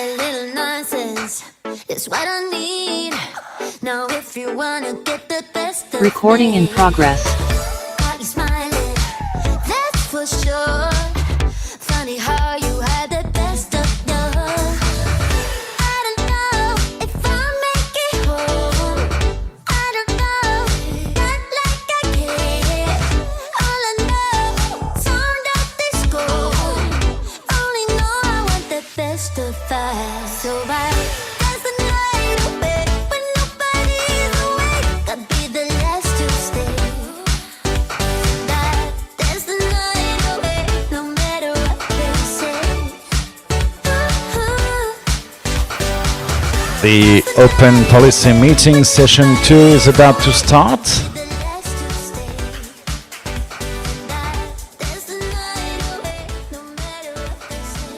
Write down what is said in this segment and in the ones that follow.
A little nonsense is what I need. Now if you wanna get the best of Recording in me, progress. got you smiling, that's for sure. Funny how you had the best of love. I don't know if I'll make it home. I don't know, not like I care. All I know, sound of this gold. Only know I want the best of us. So I dance the night away when nobody's awake. I'll be the last to stay. Dance the night away, no matter what they say. The Open Policy Meeting Session 2 is about to start. The last to stay. Dance the night away, no matter what they say.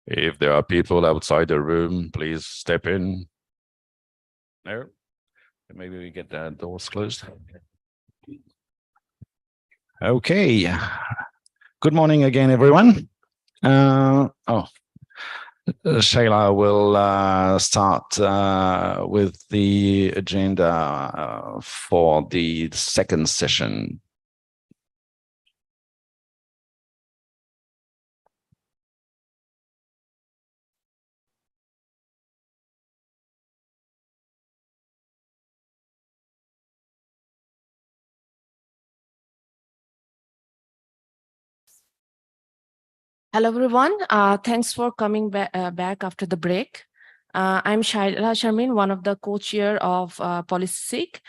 If there are people outside the room, please step in. No? Maybe we get the doors closed. Okay. Good morning again, everyone. Shayla will start with the agenda for the second session. Hello, everyone. Thanks for coming back after the break. I'm Shaila Sharmin, one of the co-chair of PolicySeek,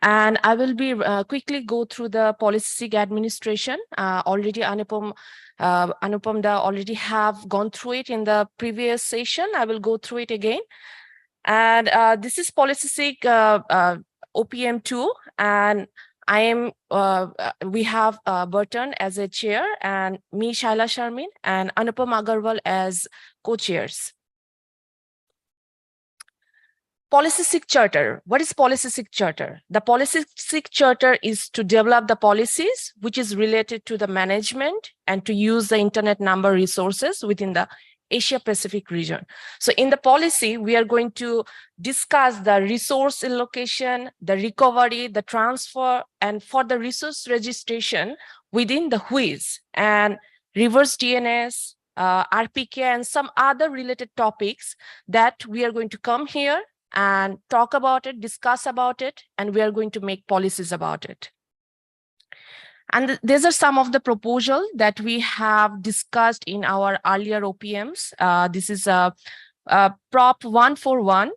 and I will be quickly go through the PolicySeek administration. Already Anupam Da already have gone through it in the previous session. I will go through it again. And this is PolicySeek OPM2, and I am, we have Burton as a chair and me, Shaila Sharmin, and Anupam Agarwal as co-chairs. PolicySeek Charter. What is PolicySeek Charter? The PolicySeek Charter is to develop the policies which is related to the management and to use the internet number resources within the Asia Pacific region. So in the policy, we are going to discuss the resource allocation, the recovery, the transfer, and for the resource registration within the WHIS and reverse DNS, RPK, and some other related topics that we are going to come here and talk about it, discuss about it, and we are going to make policies about it. And these are some of the proposals that we have discussed in our earlier OPMs. This is a Prop 141,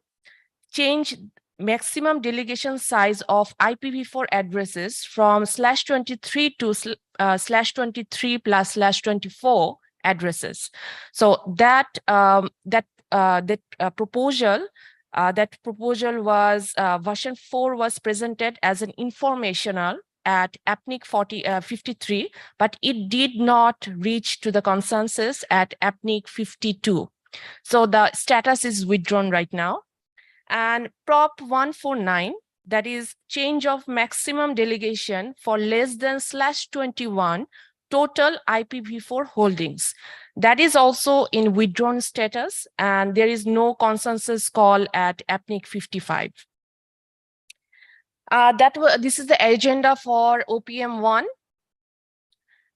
change maximum delegation size of IPv4 addresses from /23 to /23 plus /24 addresses. So that proposal was version 4 was presented as an informational at APNIC 53, but it did not reach to the consensus at APNIC 52. So the status is withdrawn right now. And Prop 149, that is change of maximum delegation for less than /21 total IPv4 holdings. That is also in withdrawn status, and there is no consensus call at APNIC 55. This is the agenda for OPM1,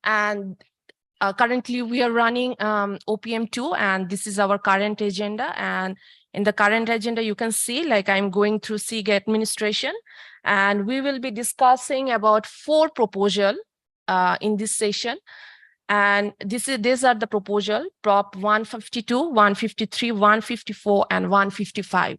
and currently we are running OPM2, and this is our current agenda. And in the current agenda, you can see like I'm going through SIG administration, and we will be discussing about 4 proposals in this session. And these are the proposal: Prop 152, 153, 154, and 155.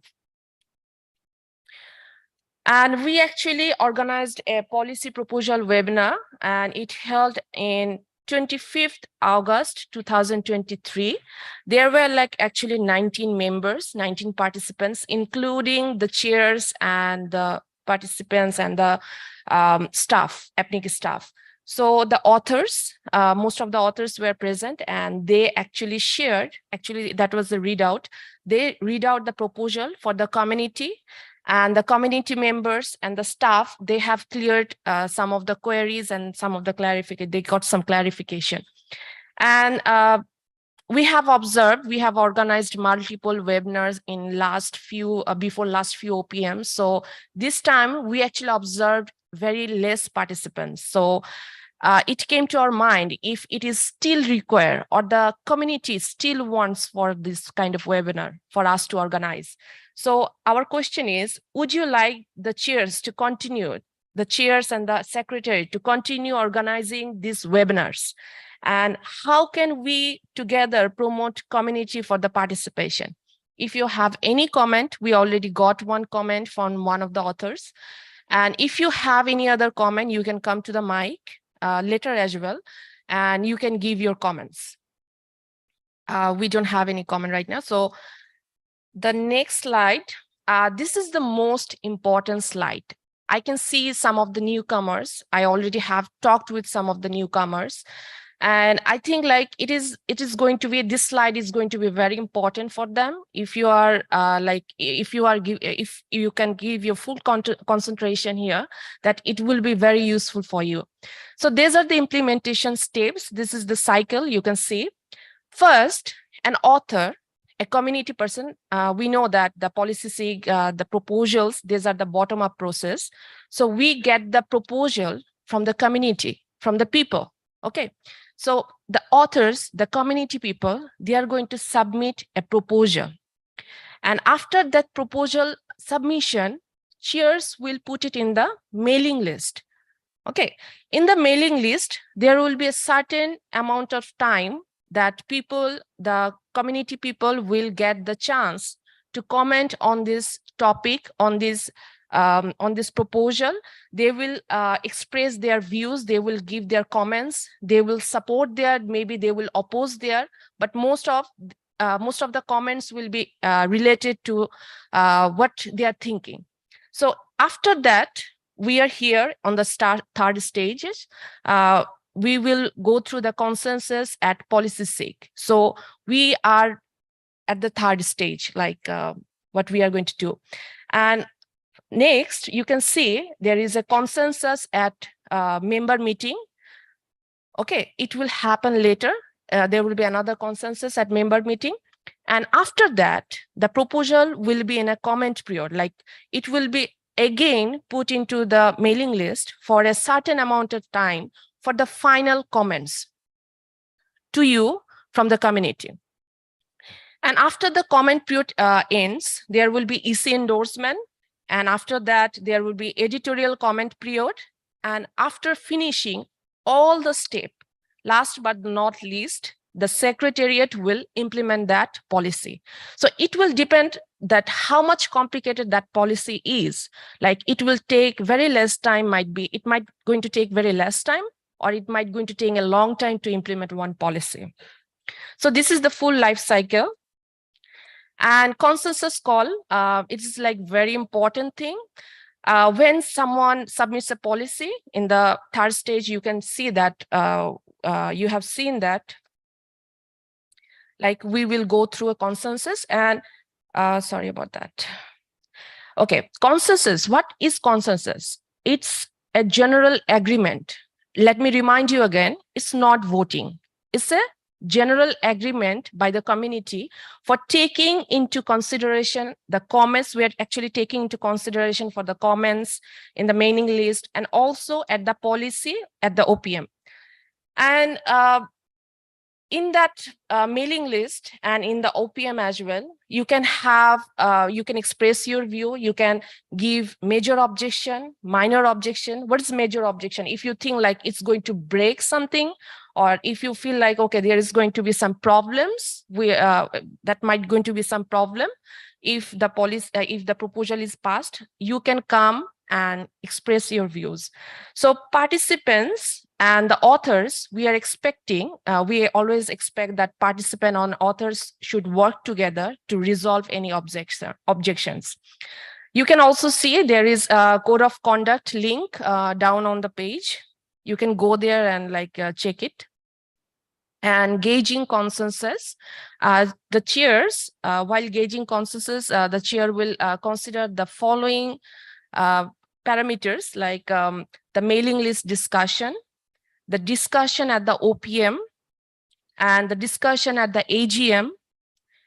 And we actually organized a policy proposal webinar, and it held in 25th August 2023. There were like actually 19 members, 19 participants, including the chairs and the participants and the staff, APNIC staff. So the authors, most of the authors were present, and they actually shared, actually that was the readout. They read out the proposal for the community, And the community members and the staff, they have cleared some of the queries and some of the clarification, they got some clarification. And we have observed, we have organized multiple webinars in before last few OPMs. So this time we actually observed very less participants. So it came to our mind if it is still required or the community still wants for this kind of webinar for us to organize. So our question is, would you like the chairs to continue, the chairs and the secretary to continue organizing these webinars? And how can we together promote community for the participation? If you have any comment, we already got one comment from one of the authors. And if you have any other comment, you can come to the mic later as well, and you can give your comments. We don't have any comment right now. So the next slide, this is the most important slide. I can see some of the newcomers. I already have talked with some of the newcomers. And I think like it is going to be, this slide is going to be very important for them. If you are if you can give your full concentration here, that it will be very useful for you. So these are the implementation steps. This is the cycle you can see. First, an author, a community person, we know that the policy SIG, the proposals, these are the bottom-up process. So we get the proposal from the community, from the people, okay? So the authors, the community people, they are going to submit a proposal. And after that proposal submission, chairs will put it in the mailing list. Okay, in the mailing list, there will be a certain amount of time that people, the community people will get the chance to comment on this topic, on this proposal. They will express their views, they will give their comments, they will support their, maybe they will oppose their, but most of the comments will be related to what they are thinking. So after that, we are here on the third stages. We will go through the consensus at policy SIG. So we are at the third stage, like what we are going to do. And next, you can see there is a consensus at member meeting. Okay, it will happen later. There will be another consensus at member meeting. And after that, the proposal will be in a comment period, like it will be again put into the mailing list for a certain amount of time for the final comments to you from the community. And after the comment period ends, there will be EC endorsement. And after that, there will be editorial comment period. And after finishing all the steps, last but not least, the secretariat will implement that policy. So it will depend that how much complicated that policy is. Like it will take very less time, it might going to take very less time, or it might going to take a long time to implement one policy. So this is the full life cycle. And consensus call, it is like very important thing. When someone submits a policy in the third stage, you can see that you have seen that, like we will go through a consensus and sorry about that. Okay, consensus, what is consensus? It's a general agreement. Let me remind you again, it's not voting. It's a general agreement by the community for taking into consideration the comments. We are actually taking into consideration for the comments in the mailing list and also at the policy at the OPM. And in that mailing list and in the OPM as well, you can have, you can express your view, you can give major objection, minor objection. What is major objection? If you think like it's going to break something, or if you feel like, okay, there is going to be some problems, that might going to be some problem. If the policy, if the proposal is passed, you can come and express your views. So participants and the authors, we are expecting, we always expect that participant and authors should work together to resolve any objections. You can also see there is a code of conduct link down on the page. You can go there and like check it. and gauging consensus. The chairs, while gauging consensus, the chair will consider the following parameters, like the mailing list discussion, the discussion at the OPM, and the discussion at the AGM,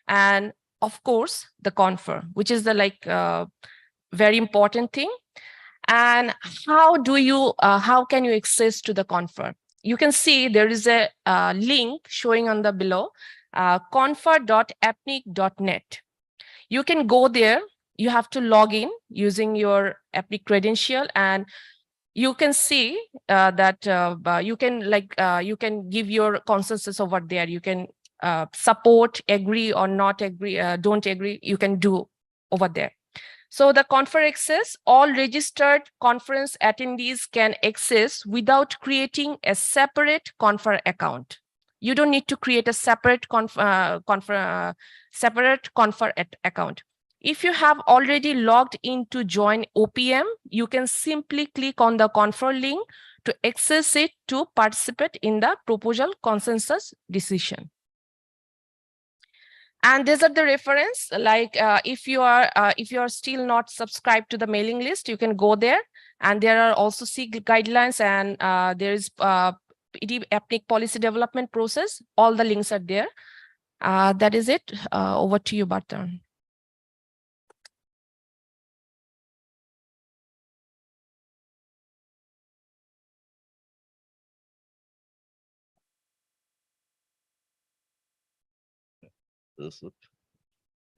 and of course the confer, which is the very important thing. And how can you access to the confer? You can see there is a link showing on the below, confer.apnic.net. You can go there. You have to log in using your APNIC credential, and you can see that you can give your consensus over there. You can support, agree or not agree, don't agree, you can do over there. So the confer access, all registered conference attendees can access without creating a separate confer account. You don't need to create a separate confer account. If you have already logged in to join OPM, you can simply click on the confer link to access it to participate in the proposal consensus decision. And these are the reference, like if you are still not subscribed to the mailing list, you can go there, and there are also SIG guidelines, and there is APNIC policy development process. All the links are there. That is it. Over to you, Barton.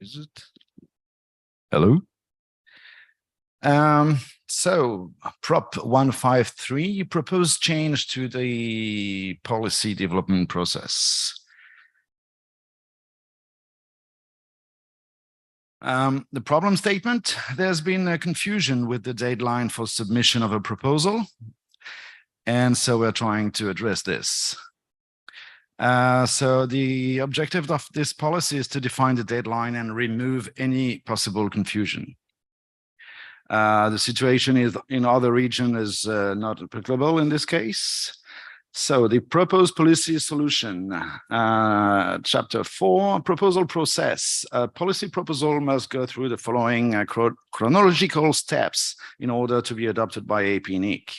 Is it? Hello. So Prop 153 proposed change to the policy development process. The problem statement: there's been a confusion with the deadline for submission of a proposal, and so we're trying to address this. So the objective of this policy is to define the deadline and remove any possible confusion. The situation is in other regions is not applicable in this case. So the proposed policy solution, chapter 4, proposal process. A policy proposal must go through the following chronological steps in order to be adopted by APNIC.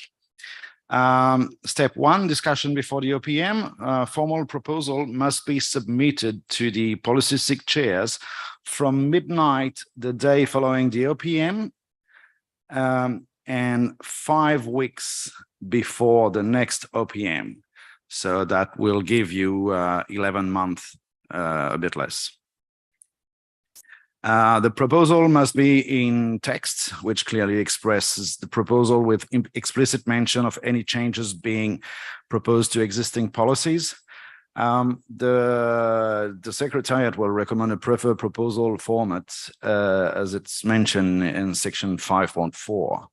Step 1, discussion before the OPM. Formal proposal must be submitted to the policy SIG chairs from midnight the day following the OPM, and 5 weeks before the next OPM. So that will give you 11 months, a bit less. The proposal must be in text, which clearly expresses the proposal with explicit mention of any changes being proposed to existing policies. The Secretariat will recommend a preferred proposal format as it's mentioned in section 5.4.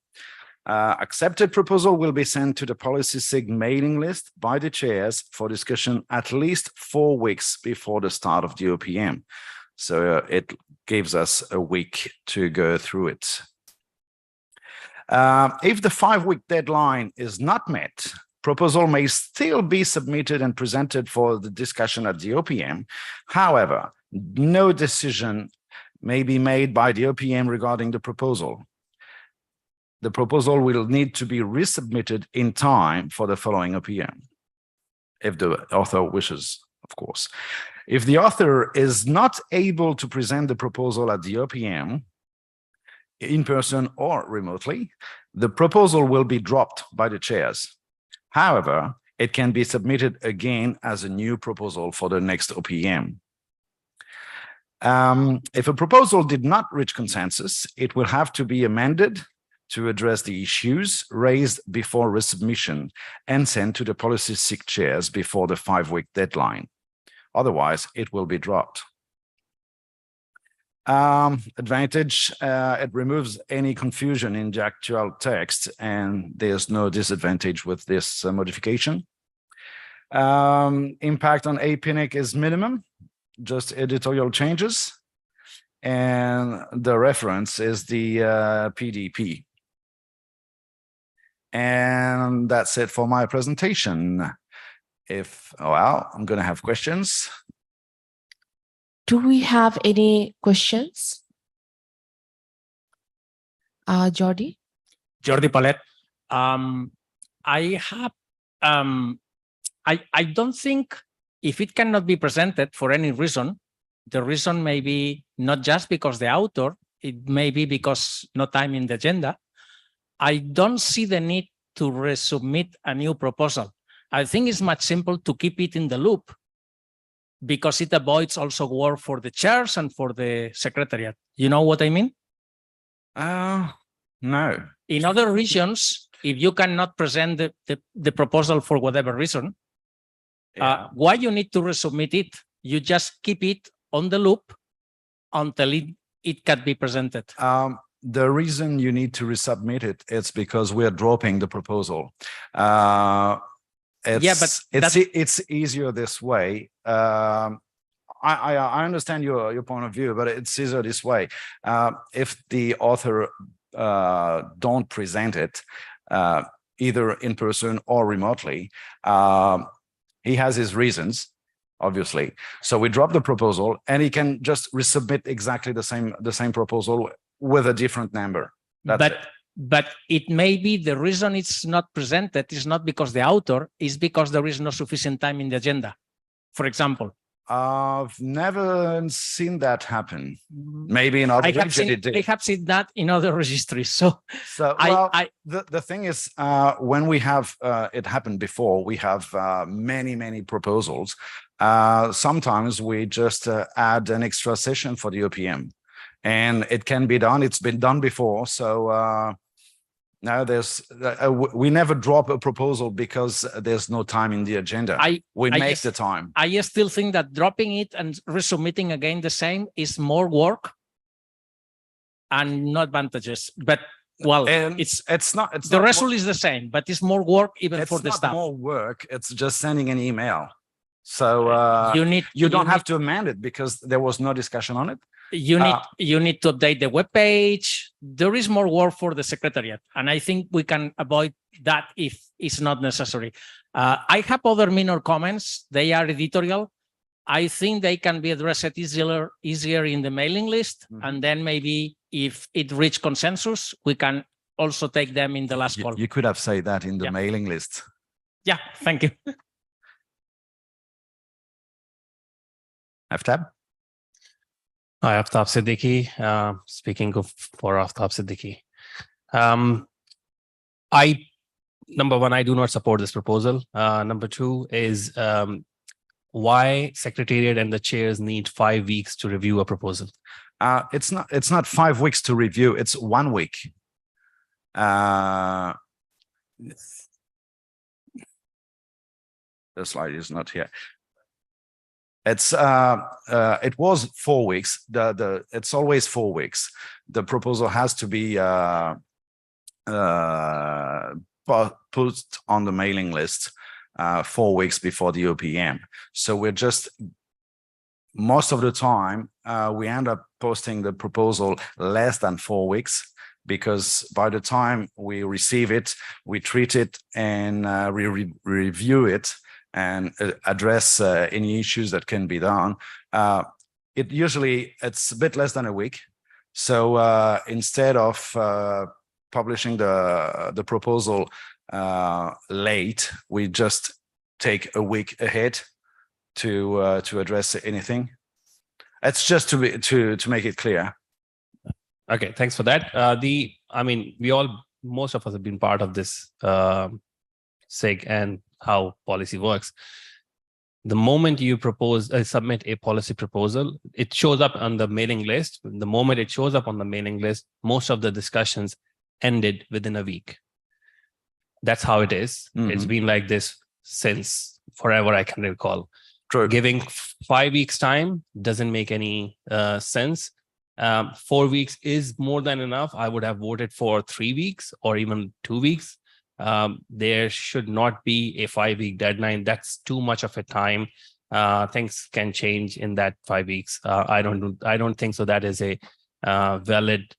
Accepted proposal will be sent to the policy SIG mailing list by the chairs for discussion at least 4 weeks before the start of the OPM. So it gives us a week to go through it. If the 5-week deadline is not met, proposal may still be submitted and presented for the discussion at the OPM. However, no decision may be made by the OPM regarding the proposal. The proposal will need to be resubmitted in time for the following OPM, if the author wishes, of course. If the author is not able to present the proposal at the OPM, in person or remotely, the proposal will be dropped by the chairs. However, it can be submitted again as a new proposal for the next OPM. If a proposal did not reach consensus, it will have to be amended to address the issues raised before resubmission and sent to the policy SIG chairs before the 5-week deadline. Otherwise, it will be dropped. Advantage, it removes any confusion in the actual text, and there's no disadvantage with this modification. Impact on APNIC is minimum, just editorial changes. And the reference is the PDP. And that's it for my presentation. I'm going to have questions. Do we have any questions? Jordi? Jordi Palet. I have, I don't think if it cannot be presented for any reason, the reason may be not just because the author, it may be because no time in the agenda. I don't see the need to resubmit a new proposal. I think it's much simple to keep it in the loop because it avoids also work for the chairs and for the secretariat. You know what I mean? No. In other regions, if you cannot present the proposal for whatever reason, why you need to resubmit it? You just keep it on the loop until it can be presented. The reason you need to resubmit it, it's because we're dropping the proposal. It's easier this way. I understand your point of view, but it's easier this way. If the author don't present it, either in person or remotely, he has his reasons, obviously. So we drop the proposal, and he can just resubmit exactly the same proposal with a different number. But it may be the reason it's not presented is not because the author, is because there is no sufficient time in the agenda, for example. I've never seen that happen. Maybe in other regions it did. I have seen that in other registries. So the thing is, when we have it happened before, we have many proposals. Sometimes we just add an extra session for the OPM, and it can be done. It's been done before. So now we never drop a proposal because there's no time in the agenda. We make the time. I still think that dropping it and resubmitting again the same is more work and no advantages. But well, it's not. The result is the same, but it's more work even for the staff. It's not more work. It's just sending an email. So you don't have to amend it because there was no discussion on it. You need to update the web page. There is more work for the secretariat, and I think we can avoid that if it's not necessary. I have other minor comments. They are editorial. I think they can be addressed easier in the mailing list, and then maybe if it reach consensus, we can also take them in the last call. You could have said that in the mailing list. Yeah, thank you. Aftab? Hi, Aftab Siddiqui, speaking for Aftab Siddiqui. Number one, I do not support this proposal. Number two is why Secretariat and the chairs need 5 weeks to review a proposal. It's not 5 weeks to review, it's 1 week. The slide is not here. It was 4 weeks. It's always 4 weeks. The proposal has to be put on the mailing list 4 weeks before the OPM. So we're just, most of the time, we end up posting the proposal less than 4 weeks, because by the time we receive it, we treat it and we review it and address any issues that can be done. It's a bit less than a week. So instead of publishing the proposal late, we just take a week ahead to address anything. It's just to make it clear. Okay, thanks for that. Most of us have been part of this SIG and how policy works. The moment you submit a policy proposal, it shows up on the mailing list. The moment it shows up on the mailing list, most of the discussions ended within a week. That's how it is. It's been like this since forever I can recall. True. Giving 5 weeks time doesn't make any sense. 4 weeks is more than enough. I would have voted for 3 weeks or even 2 weeks. There should not be a 5-week deadline. That's too much of a time. Things can change in that 5 weeks. I don't think so. That is a valid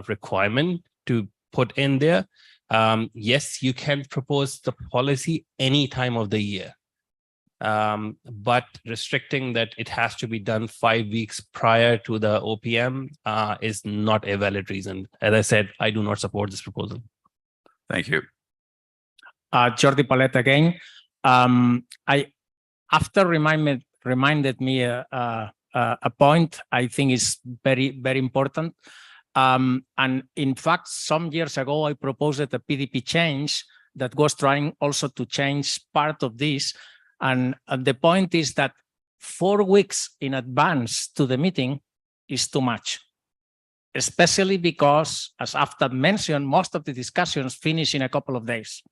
requirement to put in there. Yes, you can propose the policy any time of the year. but restricting that it has to be done 5 weeks prior to the OPM is not a valid reason. As I said, I do not support this proposal. Thank you. Jordi Palet again. After reminded me a point I think is very, very important. And in fact, some years ago, I proposed a PDP change that was trying also to change part of this. And the point is that 4 weeks in advance to the meeting is too much, especially because, as Aftab mentioned, most of the discussions finish in a couple of days.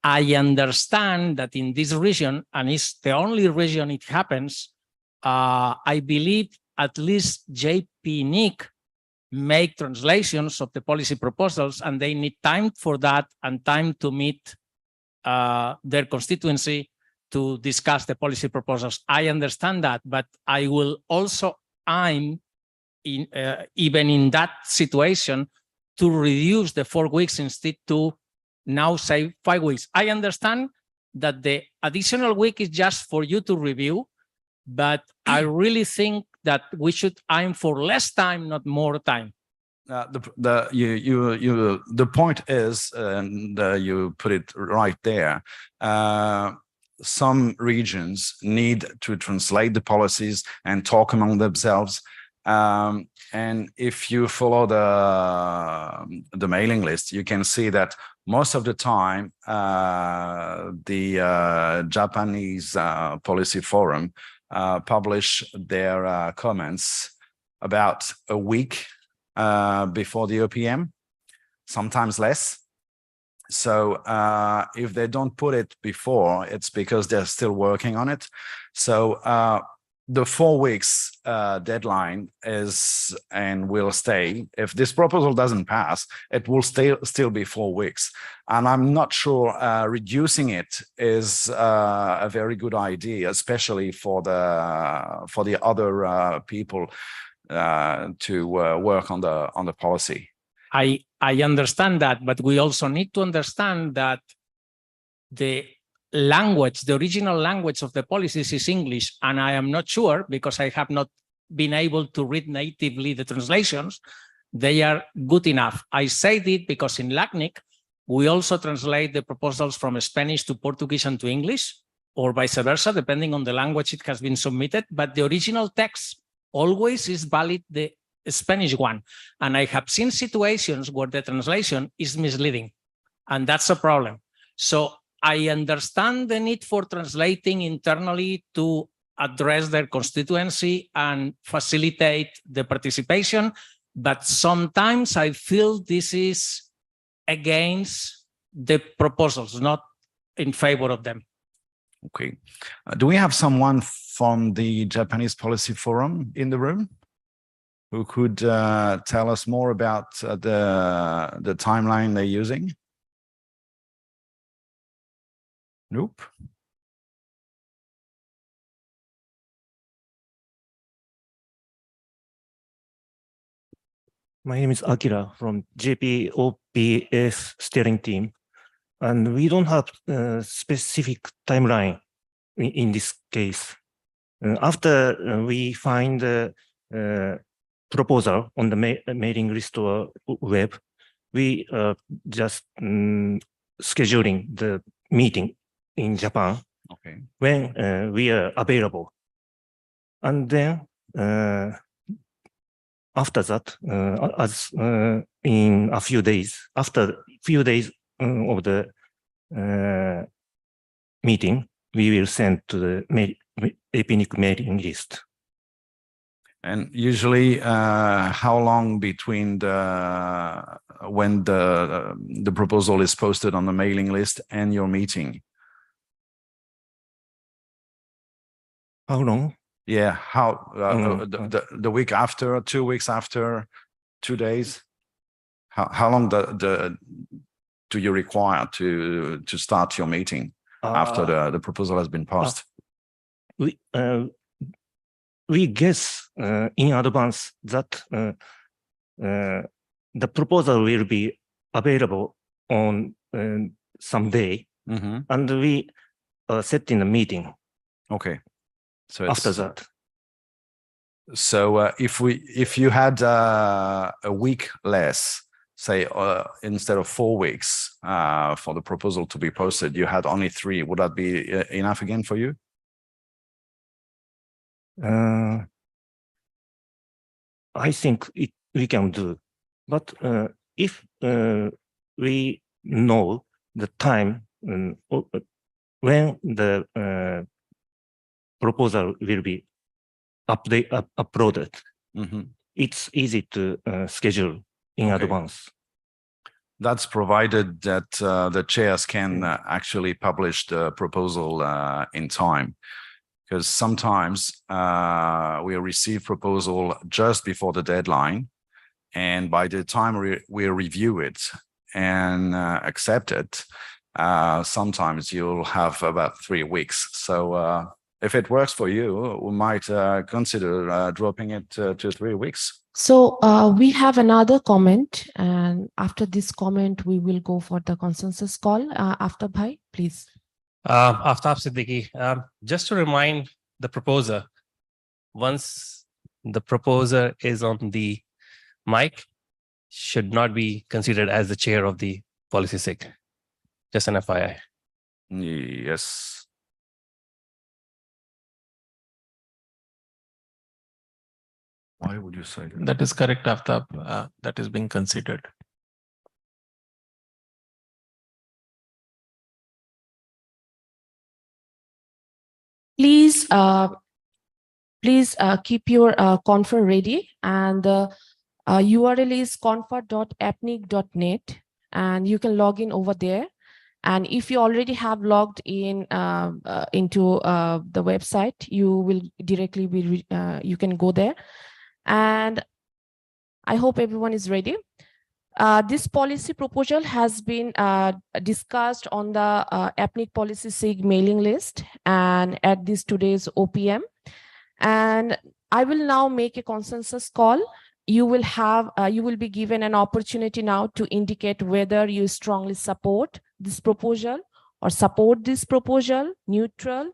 I understand that in this region, and it's the only region it happens, I believe at least APNIC make translations of the policy proposals, and they need time for that and time to meet their constituency to discuss the policy proposals. I understand that, but I will also aim, even in that situation, to reduce the 4 weeks instead to now say 5 weeks. I understand that the additional week is just for you to review, but I really think that we should aim for less time, not more time. The point is, and you put it right there, some regions need to translate the policies and talk among themselves. And if you follow the mailing list, you can see that most of the time, the Japanese Policy Forum publish their comments about a week before the OPM, sometimes less. So if they don't put it before, it's because they're still working on it. So the 4 weeks deadline is and will stay. If this proposal doesn't pass, it will still be 4 weeks. And I'm not sure reducing it is a very good idea, especially for the other people to work on the policy. I understand that, but we also need to understand that the language, the original language of the policies is English, and I am not sure, because I have not been able to read natively the translations, they are good enough. I say it because in APNIC, we also translate the proposals from Spanish to Portuguese and to English, or vice versa, depending on the language it has been submitted, but the original text always is valid, the Spanish one. And I have seen situations where the translation is misleading, and that's a problem. So I understand the need for translating internally to address their constituency and facilitate the participation, but sometimes I feel this is against the proposals, not in favor of them. Okay. Do we have someone from the Japanese Policy Forum in the room who could tell us more about the timeline they're using? Nope. My name is Akira from JPOPS steering team, and we don't have a specific timeline in this case. After we find the proposal on the mailing list or web, we just scheduling the meeting in Japan, Okay. when we are available. And then after that, as in a few days, after a few days of the meeting, we will send to the APNIC mailing list. And usually, how long between when the proposal is posted on the mailing list and your meeting? How long? Yeah, how the week after, 2 weeks after, 2 days? How long do you require to start your meeting after the proposal has been passed? We guess in advance that the proposal will be available on some day, Mm-hmm. and we set in a meeting Okay. So after it's, that. so if you had a week less, say instead of 4 weeks for the proposal to be posted, you had only 3. Would that be enough again for you? I think we can do, but if we know the time when the proposal will be uploaded, Mhm. it's easy to schedule in Okay. advance. That's provided that the chairs can actually publish the proposal in time. Because sometimes we receive proposal just before the deadline. And by the time we review it and accept it, sometimes you'll have about 3 weeks. So if it works for you, we might consider dropping it to 3 weeks. So we have another comment, and after this comment, we will go for the consensus call. After Bhai, please. Aftab Siddiqui, just to remind the proposer, once the proposer is on the mic, should not be considered as the chair of the policy SIG. Just an FYI. Yes. Why would you say that? That is correct, Aftab. That is being considered. Please, keep your confer ready, and the URL is confer.apnic.net, and you can log in over there. And if you already have logged in into the website, you will directly be you can go there. And I hope everyone is ready. This policy proposal has been discussed on the APNIC policy SIG mailing list and at this today's OPM. And I will now make a consensus call. You will be given an opportunity now to indicate whether you strongly support this proposal or support this proposal, neutral,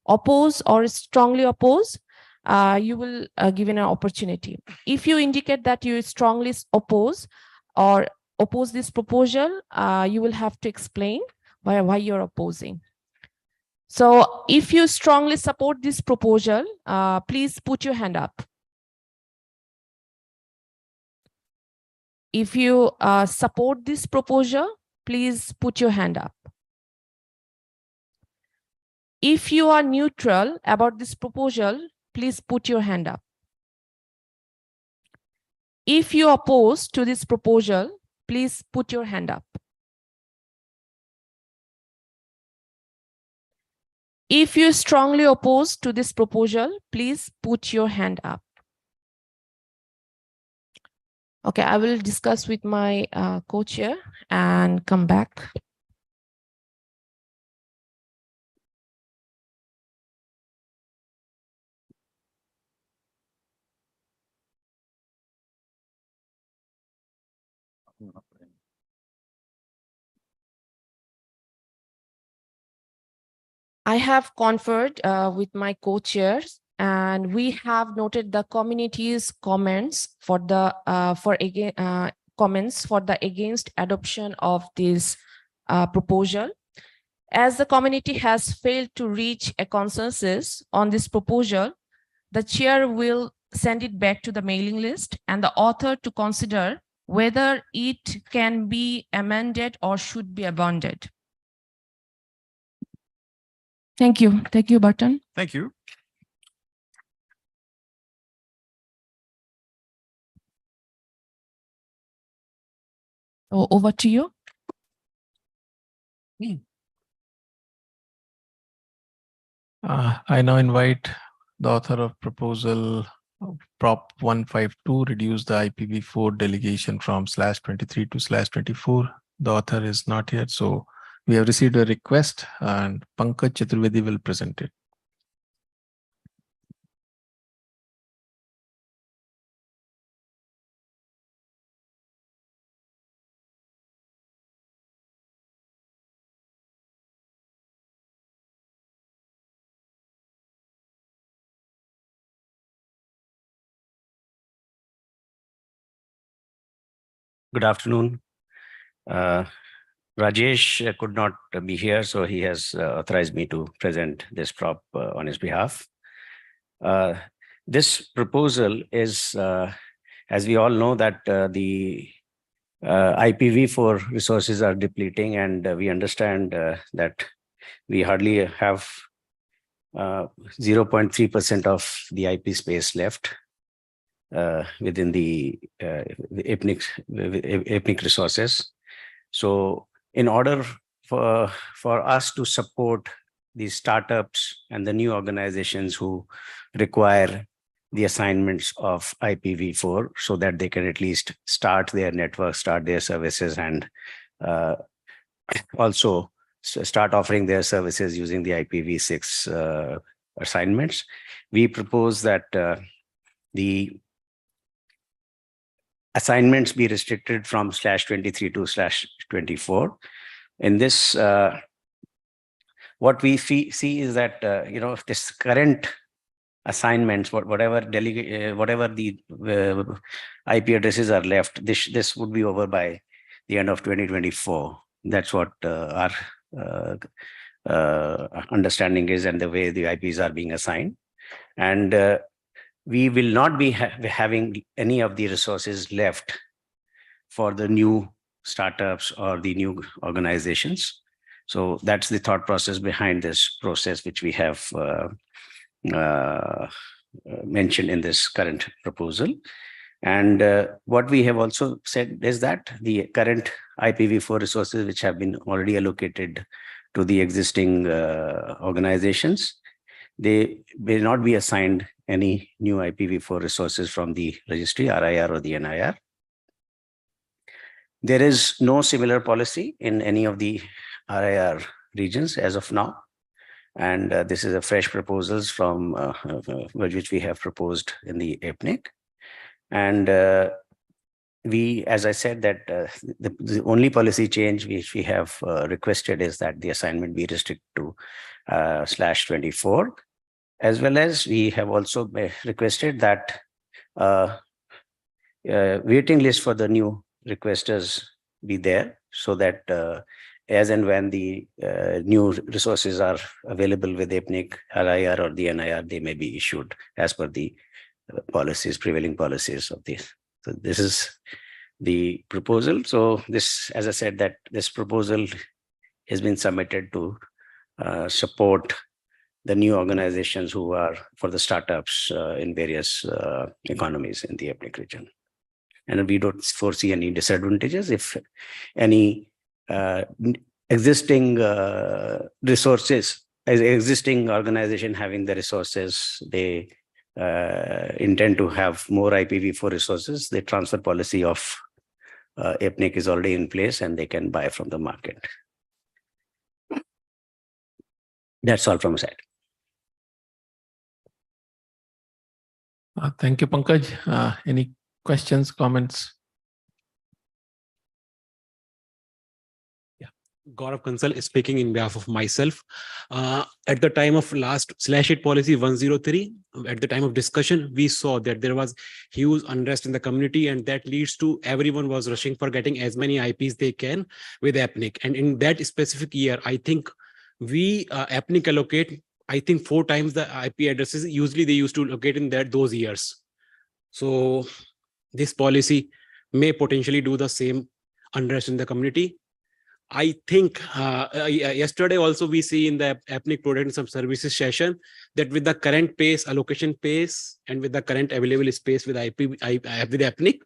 oppose or strongly oppose. You will given an opportunity. If you indicate that you strongly oppose or oppose this proposal, you will have to explain why you're opposing. So if you strongly support this proposal, please put your hand up. If you support this proposal, please put your hand up. If you are neutral about this proposal, please put your hand up. If you oppose to this proposal, please put your hand up. If you strongly oppose to this proposal, please put your hand up. Okay, I will discuss with my co-chair and come back. I have conferred with my co-chairs, and we have noted the community's comments for the comments for the against adoption of this proposal. As the community has failed to reach a consensus on this proposal, the chair will send it back to the mailing list and the author to consider whether it can be amended or should be abandoned. Thank you. Thank you, Barton. Thank you. Over to you. I now invite the author of proposal Prop 152, reduce the IPv4 delegation from /23 to /24. The author is not here, so we have received a request and Pankaj Chaturvedi will present it. Good afternoon. Rajesh could not be here, so he has authorized me to present this prop on his behalf. This proposal is, as we all know, that the IPv4 resources are depleting, and we understand that we hardly have 0.3% of the IP space left within the APNIC resources. So in order for us to support these startups and the new organizations who require the assignments of IPv4 so that they can at least start their network, start their services, and also start offering their services using the IPv6 assignments, we propose that the assignments be restricted from /23 to /24. In this, what we see is that this current assignments, whatever the IP addresses are left, this would be over by the end of 2024. That's what our understanding is, and the way the IPs are being assigned. And we will not be having any of the resources left for the new startups or the new organizations. So that's the thought process behind this process, which we have mentioned in this current proposal. And what we have also said is that the current IPv4 resources, which have been already allocated to the existing organizations, they will not be assigned any new IPv4 resources from the registry, RIR or the NIR. There is no similar policy in any of the RIR regions as of now. And this is a fresh proposals from which we have proposed in the APNIC. And we, as I said, that the only policy change which we have requested is that the assignment be restricted to /24, as well as we have also requested that waiting list for the new requesters be there, so that as and when the new resources are available with APNIC, RIR or the NIR, they may be issued as per the policies, prevailing policies of this. So this is the proposal. So this, as I said, that this proposal has been submitted to support the new organizations who are for the startups in various economies in the APNIC region. And we don't foresee any disadvantages if any existing resources, as existing organization having the resources, they intend to have more IPv4 resources. The transfer policy of APNIC is already in place, and they can buy from the market. That's all from my side. Thank you, Pankaj. Any questions, comments? Gaurav Kansal is speaking in behalf of myself. At the time of last /8 policy 103, at the time of discussion, we saw that there was huge unrest in the community, and that leads to everyone was rushing for getting as many IPs they can with APNIC. And in that specific year, I think we APNIC allocate, I think 4 times the IP addresses. Usually they used to locate in those years. So this policy may potentially do the same unrest in the community. I think yesterday also we see in the APNIC product and some services session that with the current pace, allocation pace, and with the current available space with with APNIC,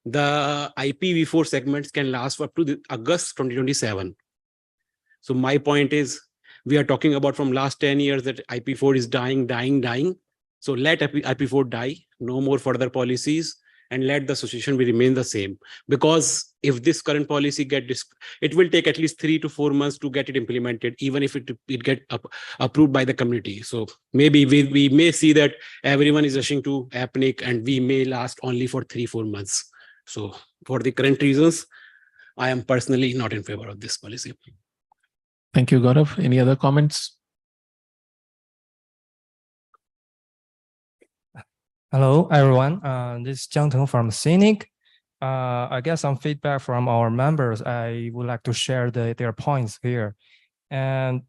the IPv4 segments can last for up to August 2027. So my point is, we are talking about from last 10 years that IP4 is dying. So let IP4 die, no more further policies, and let the situation will remain the same. Because if this current policy it will take at least 3 to 4 months to get it implemented, even if it get approved by the community. So maybe we may see that everyone is rushing to APNIC, and we may last only for 3-4 months. So for the current reasons, I am personally not in favor of this policy. Thank you, Gaurav. Any other comments? Hello, everyone. This is Jiang Teng from APNIC. I get some feedback from our members. I would like to share their points here. And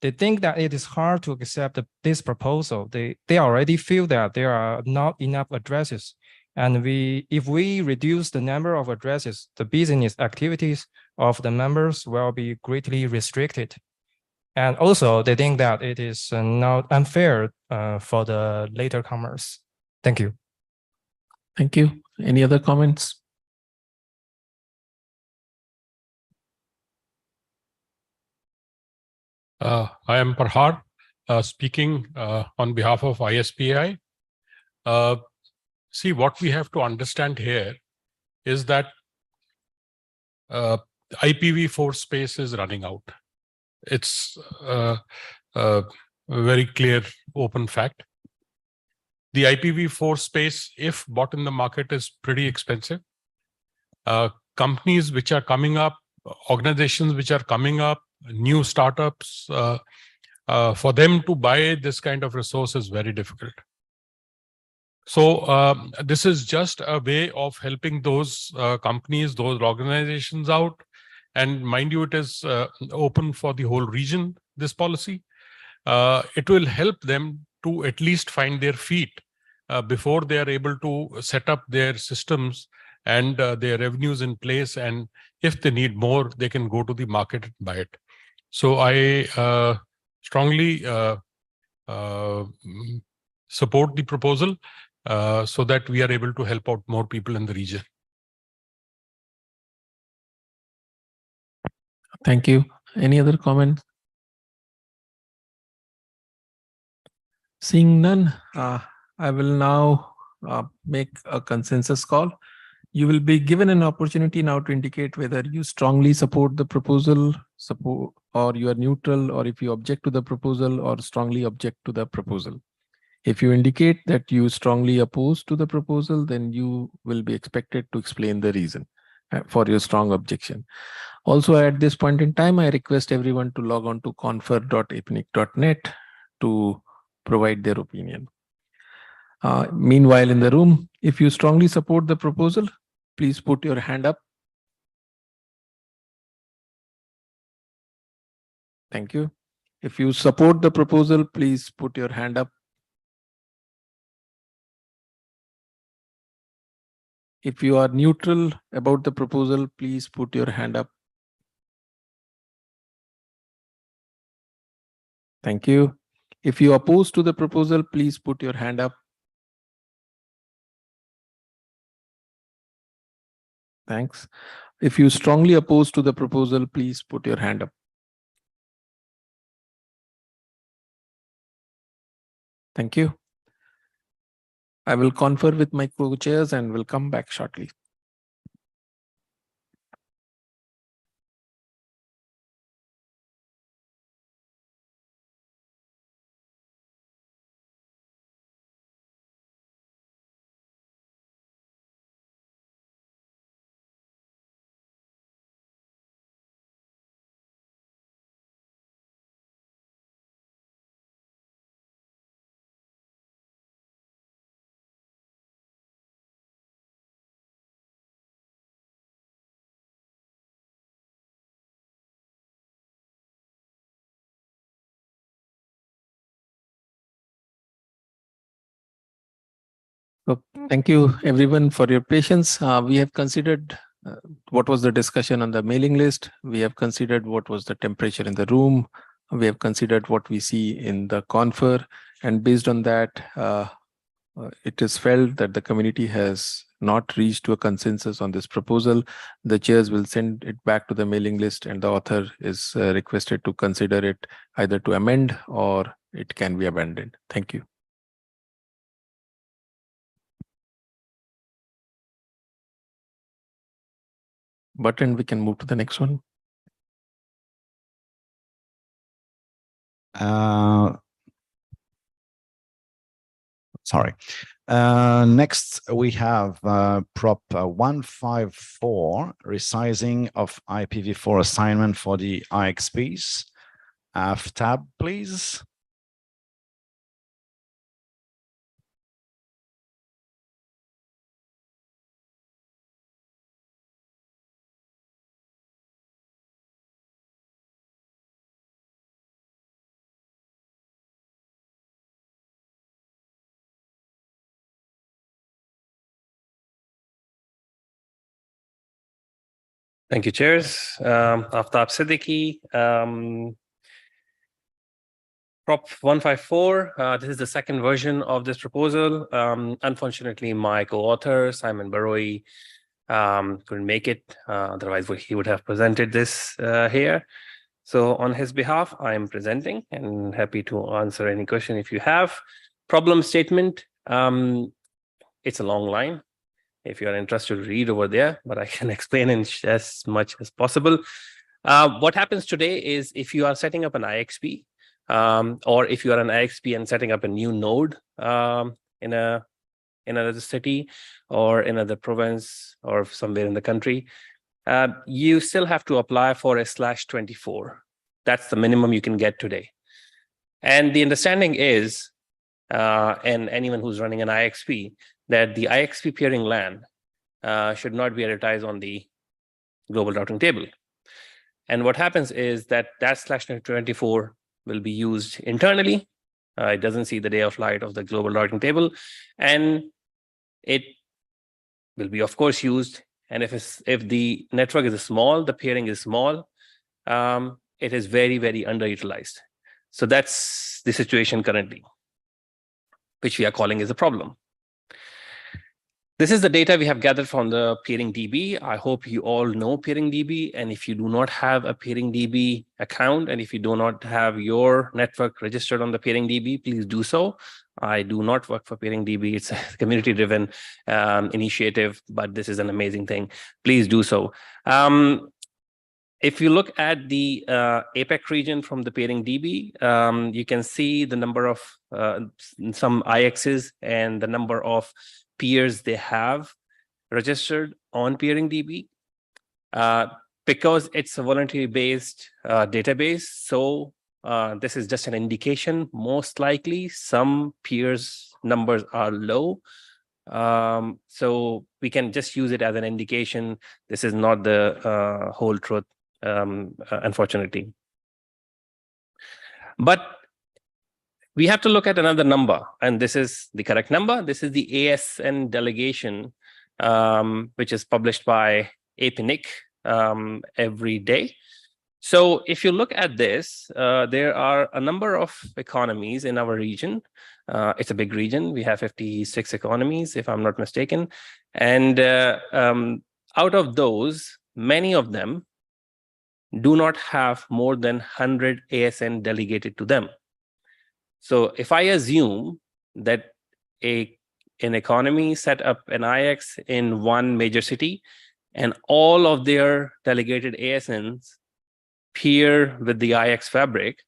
they think that it is hard to accept this proposal. They already feel that there are not enough addresses. And if we reduce the number of addresses, the business activities of the members will be greatly restricted. And also they think that it is not unfair for the later comers. Thank you. Thank you. Any other comments? I am Parhar, speaking on behalf of ISPI. See, what we have to understand here is that IPv4 space is running out. It's a very clear, open fact. The IPv4 space, if bought in the market, is pretty expensive. Companies which are coming up, organizations which are coming up, new startups, for them to buy this kind of resource is very difficult. So this is just a way of helping those companies, those organizations out. And mind you, it is open for the whole region, this policy. It will help them to at least find their feet before they are able to set up their systems and their revenues in place. And if they need more, they can go to the market and buy it. So I strongly support the proposal so that we are able to help out more people in the region. Thank you. Any other comments? Seeing none, I will now make a consensus call. You will be given an opportunity now to indicate whether you strongly support the proposal, or you are neutral, or if you object to the proposal or strongly object to the proposal. If you indicate that you strongly oppose to the proposal, then you will be expected to explain the reason for your strong objection. Also, at this point in time, I request everyone to log on to confer.apnic.net to provide their opinion. Meanwhile, in the room, if you strongly support the proposal, please put your hand up. Thank you. If you support the proposal, please put your hand up. If you are neutral about the proposal, please put your hand up. Thank you. If you oppose to the proposal, please put your hand up. Thanks. If you strongly oppose to the proposal, please put your hand up. Thank you. I will confer with my co-chairs and will come back shortly. So thank you everyone for your patience. We have considered what was the discussion on the mailing list. We have considered what was the temperature in the room. We have considered what we see in the confer. And based on that, it is felt that the community has not reached to a consensus on this proposal. The chairs will send it back to the mailing list, and the author is requested to consider it either to amend or it can be abandoned. Thank you. Button, we can move to the next one. Sorry. Next, we have Prop 154, resizing of IPv4 assignment for the IXPs. Tab, please. Thank you, chairs. Aftab Siddiqui. Prop 154, this is the second version of this proposal. Unfortunately, my co-author, Simon Baroi, couldn't make it. Otherwise, he would have presented this here. So on his behalf, I am presenting and happy to answer any question if you have. Problem statement, it's a long line. If you're interested to read over there, but I can explain in as much as possible. What happens today is if you are setting up an IXP, or if you are an IXP and setting up a new node in another city or in another province or somewhere in the country, you still have to apply for a /24. That's the minimum you can get today. And the understanding is, and anyone who's running an IXP, that the IXP peering LAN should not be advertised on the global routing table. And what happens is that /24 will be used internally. It doesn't see the day of light of the global routing table, and it will be, of course, used. And if the network is small, the peering is small, it is very, very underutilized. So that's the situation currently, which we are calling as a problem. This is the data we have gathered from the peering DB. I hope you all know peering DB. And if you do not have a peering DB account, and if you do not have your network registered on the peering DB, please do so. I do not work for peering DB. It's a community-driven initiative, but this is an amazing thing. Please do so. If you look at the APEC region from the peering DB, you can see the number of some IXs and the number of peers they have registered on peering DB. Because it's a voluntary-based database, so this is just an indication. Most likely, some peers numbers are low. So we can just use it as an indication. This is not the whole truth, unfortunately. But we have to look at another number, and this is the correct number. This is the ASN delegation, which is published by APNIC every day. So if you look at this, there are a number of economies in our region. It's a big region. We have 56 economies, if I'm not mistaken. And out of those, many of them do not have more than 100 ASN delegated to them. So if I assume that an economy set up an IX in one major city and all of their delegated ASNs peer with the IX fabric,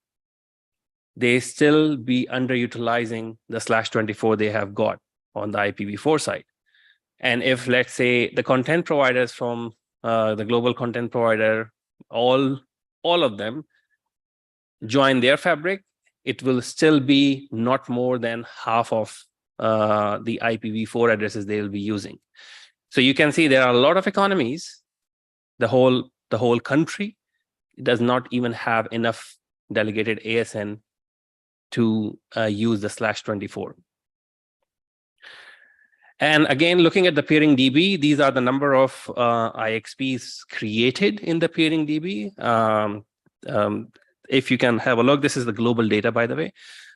they still be underutilizing the /24 they have got on the IPv4 side. And if, let's say, the content providers from the global content provider, all of them join their fabric, it will still be not more than half of the IPv4 addresses they will be using. So you can see there are a lot of economies. The whole country does not even have enough delegated ASN to use the /24. And again, looking at the peering DB, these are the number of IXPs created in the peering DB. If you can have a look, this is the global data, by the way.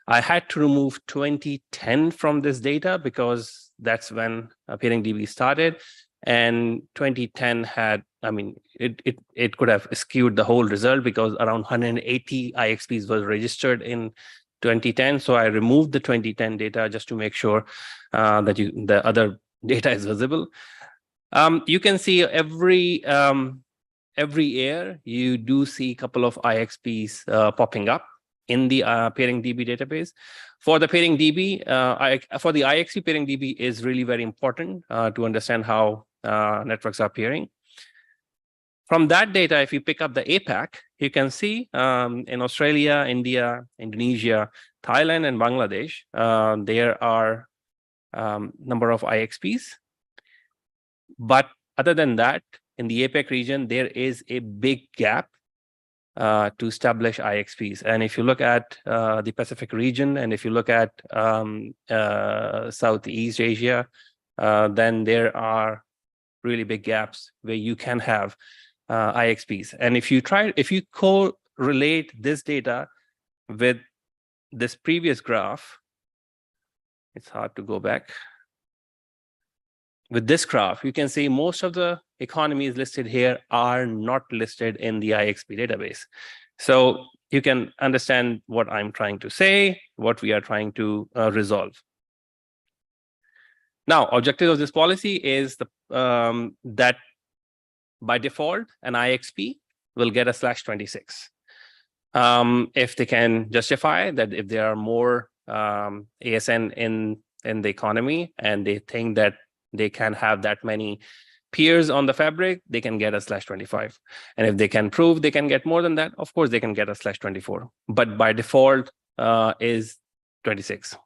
I had to remove 2010 from this data because that's when peering DB started. And 2010 had, I mean, it could have skewed the whole result because around 180 IXPs was registered in 2010. So I removed the 2010 data just to make sure that the other data is visible. You can see every year you do see a couple of IXPs popping up in the peering DB database. For the peering DB, for the IXP peering DB is really very important to understand how networks are peering. From that data, if you pick up the APAC, you can see in Australia, India, Indonesia, Thailand, and Bangladesh, there are number of IXPs. But other than that, in the APEC region, there is a big gap to establish IXPs. And if you look at the Pacific region, and if you look at Southeast Asia, then there are really big gaps where you can have IXPs. And if you correlate this data with this previous graph, it's hard to go back. With this graph, you can see most of the economies listed here are not listed in the IXP database. So you can understand what I'm trying to say, what we are trying to resolve. Now, objective of this policy is that by default, an IXP will get a /26. If they can justify that, if there are more ASN in the economy and they think that they can have that many peers on the fabric, they can get a /25. And if they can prove they can get more than that, of course, they can get a /24. But by default is 26.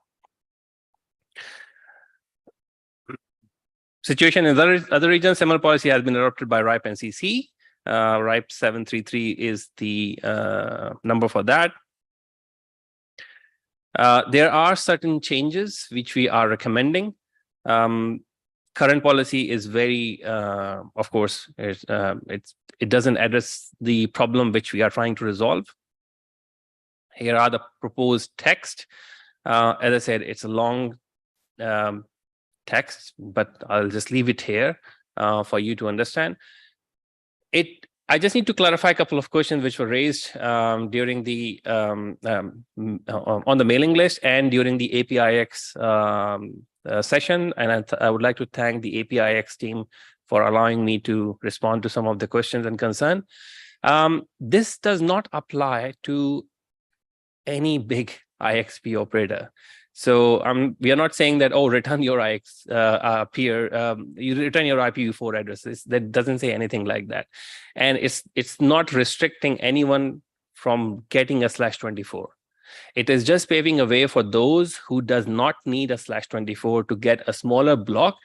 Situation in other regions, similar policy has been adopted by RIPE and CC. RIPE 733 is the number for that. There are certain changes which we are recommending. Current policy is very, of course, it doesn't address the problem which we are trying to resolve. Here are the proposed text. As I said, it's a long text, but I'll just leave it here for you to understand. I just need to clarify a couple of questions which were raised during the on the mailing list and during the APNIC session, and I would like to thank the APNIC team for allowing me to respond to some of the questions and concern. This does not apply to any big IXP operator. So we are not saying that, oh, return your you return your IPv4 addresses. That doesn't say anything like that. And it's not restricting anyone from getting a /24. It is just paving a way for those who does not need a /24 to get a smaller block,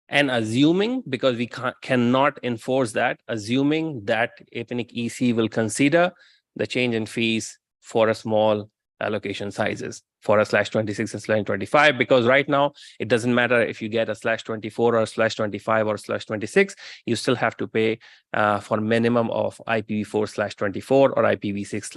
and assuming, because we cannot enforce that, assuming that APNIC EC will consider the change in fees for a small allocation sizes for a /26 and /25, because right now it doesn't matter if you get a /24 or a /25 or /26, you still have to pay for minimum of IPv4 /24 or IPv6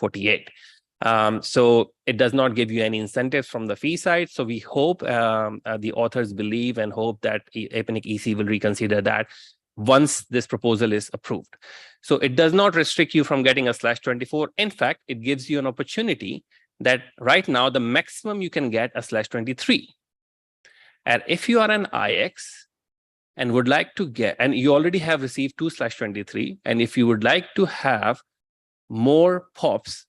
/48. So it does not give you any incentives from the fee side. So we hope the authors believe and hope that APNIC EC will reconsider that once this proposal is approved. So it does not restrict you from getting a /24. In fact, it gives you an opportunity that right now the maximum you can get a /23. And if you are an IX and would like to get, and you already have received 2 /23, and if you would like to have more POPs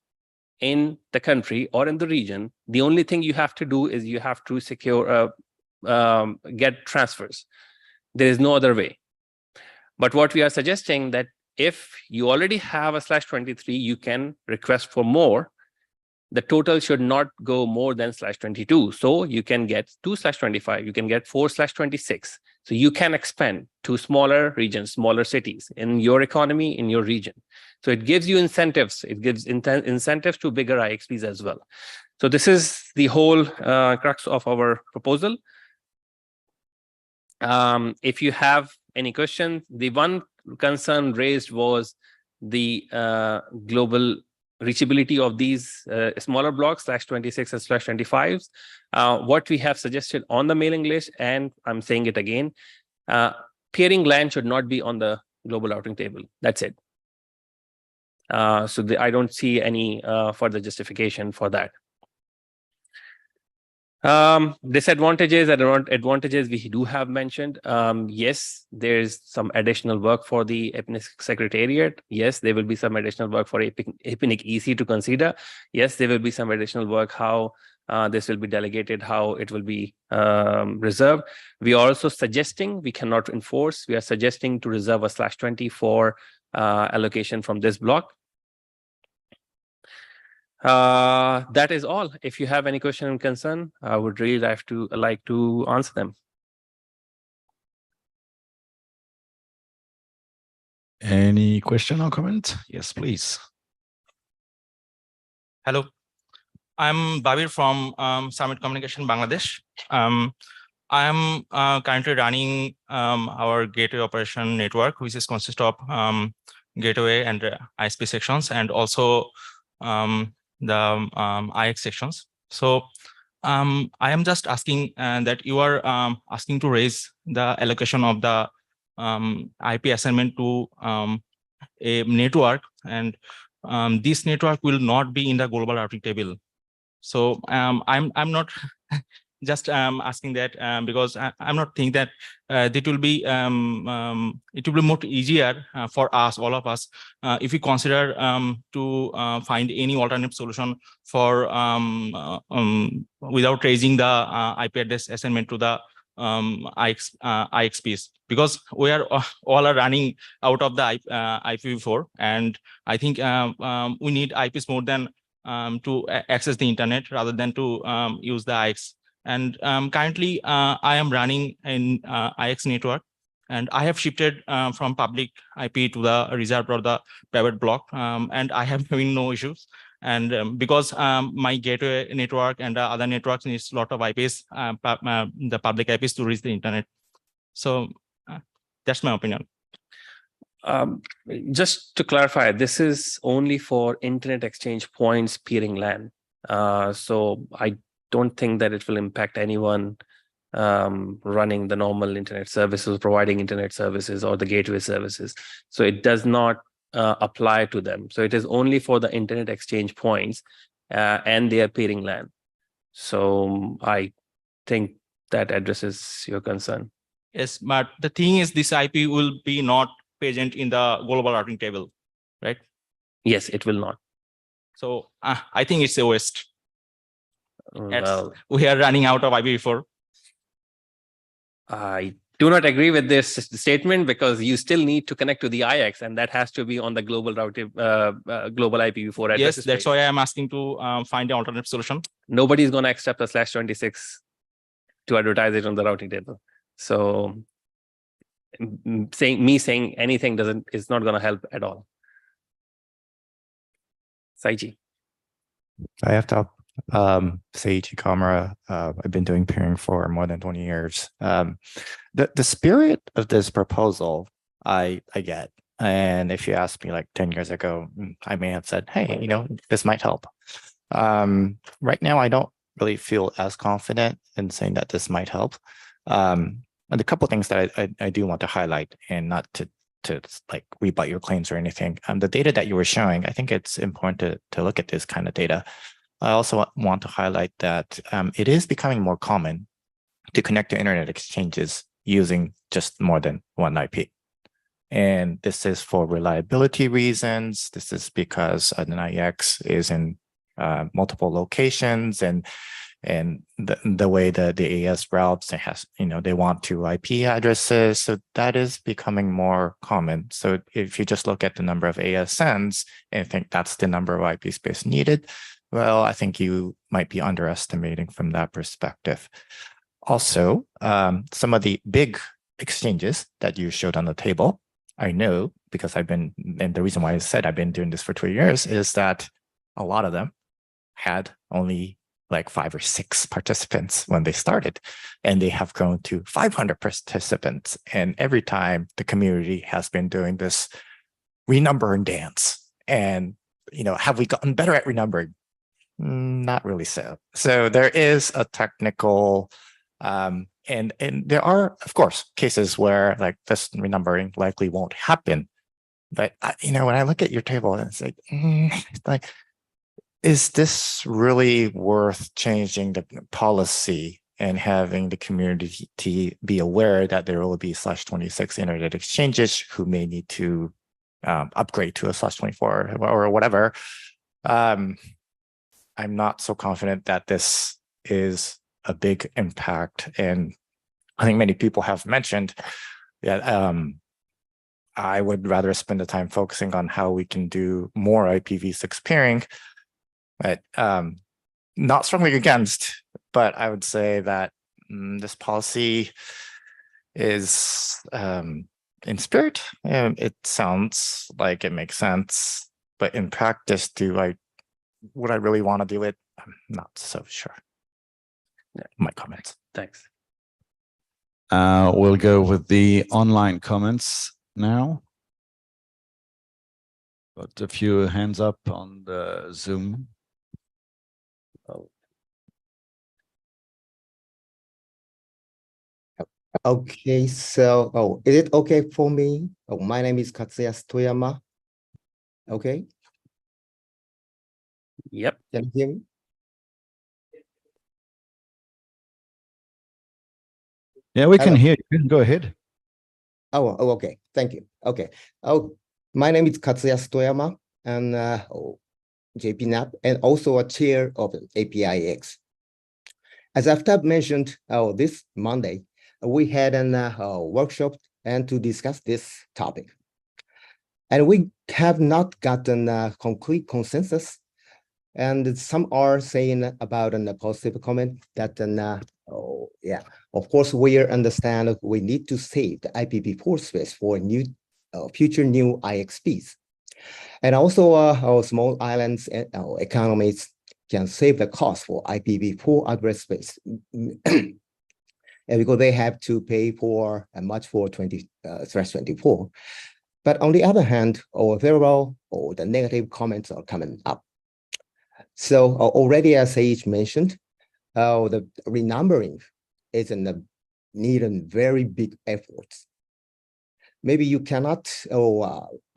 in the country or in the region, the only thing you have to do is you have to secure, get transfers. There is no other way. But what we are suggesting that if you already have a /23, you can request for more. The total should not go more than /22. So you can get 2 /25, you can get 4 /26. So you can expand to smaller regions, smaller cities in your economy, in your region. So it gives you incentives. It gives incentives to bigger IXPs as well. So this is the whole crux of our proposal. If you have any questions, the one concern raised was the global reachability of these smaller blocks, /26 and /25s. What we have suggested on the mailing list, and I'm saying it again, peering LAN should not be on the global routing table. That's it. So I don't see any further justification for that. Disadvantages and advantages we do have mentioned. Yes, there's some additional work for the APNIC Secretariat. Yes, there will be some additional work for APNIC EC to consider. Yes, there will be some additional work how this will be delegated, how it will be reserved. We are also suggesting, we cannot enforce, we are suggesting to reserve a /20 for allocation from this block. That is all. If you have any question and concern, I would really like to answer them. Any question or comment? Yes, please. Hello, I'm Babir from Summit Communication, Bangladesh. I am currently running our gateway operation network, which is consist of gateway and ISP sections, and also the IX sections. So I am just asking that you are asking to raise the allocation of the IP assignment to a network, and this network will not be in the global routing table. So I'm not just asking that because I'm not think that it will be more easier for us, all of us, if we consider to find any alternative solution for without raising the IP address assignment to the IXPs, because we are all are running out of the IPv4, and I think we need IPs more than to access the internet rather than to use the IX. And currently, I am running an IX network, and I have shifted from public IP to the reserved or the private block, and I have having no issues. And because my gateway network and other networks needs a lot of IPs, the public IPs to reach the internet. So that's my opinion. Just to clarify, this is only for internet exchange points peering LAN. So I don't think that it will impact anyone running the normal internet services, providing internet services or the gateway services. So it does not apply to them. So it is only for the internet exchange points and their peering LAN. So I think that addresses your concern. Yes, but the thing is, this IP will be not present in the global routing table, right? Yes, it will not. So I think it's a waste. Well, We are running out of IPv4. I do not agree with this statement, because you still need to connect to the IX, and that has to be on the global routing, global IPv4 address. Yes, that's why I'm asking to find an alternative solution. Nobody's going to accept a /26 to advertise it on the routing table. So saying anything is not going to help at all. Saiji. I have to Seiji Kamara. I've been doing peering for more than 20 years. The spirit of this proposal, I get. And if you asked me like 10 years ago, I may have said, hey, this might help. Right now, I don't really feel as confident in saying that this might help. And a couple of things that I do want to highlight, and not to like rebut your claims or anything. The data that you were showing, I think it's important to look at this kind of data. I also want to highlight that it is becoming more common to connect to internet exchanges using just more than one IP. And this is for reliability reasons. This is because an IX is in multiple locations, and the way that the AS routes, it has, they want 2 IP addresses. So that is becoming more common. So if you just look at the number of ASNs and think that's the number of IP space needed, well, I think you might be underestimating from that perspective. Also, some of the big exchanges that you showed on the table, I know, because and the reason why I said I've been doing this for 2 years is that a lot of them had only like 5 or 6 participants when they started, and they have grown to 500 participants. And every time the community has been doing this renumbering dance. And, have we gotten better at renumbering? Not really so. So there is a technical, and there are, of course, cases where like this renumbering likely won't happen. But, when I look at your table, it's like, is this really worth changing the policy and having the community be aware that there will be /26 internet exchanges who may need to upgrade to a /24 or whatever? I'm not so confident that this is a big impact. And I think many people have mentioned that I would rather spend the time focusing on how we can do more IPv6 peering. But not strongly against, but I would say that this policy is in spirit. It sounds like it makes sense, but in practice, would I really want to do it? I'm not so sure. Yeah, my comments. Thanks. We'll go with the online comments now. Got a few hands up on the Zoom. Okay, so, is it okay for me? My name is Katsuya Toyama. Okay, Yep. can you hear me? Yeah, we can Hello. hear you. Go ahead. Okay, thank you. Okay, my name is Katsuya Toyama, and JPNAP, and also a chair of APNIC. As Aftab mentioned, this Monday, we had a workshop and to discuss this topic. And we have not gotten a complete consensus. And some are saying about a positive comment that, of course, we understand we need to save the IPv4 space for new future new IXPs. And also our small islands and economies can save the cost for IPv4 address space. And because they have to pay for much for 20/24. But on the other hand, overall, the negative comments are coming up. So already, as Sage mentioned, the renumbering is needing very big efforts. Maybe you cannot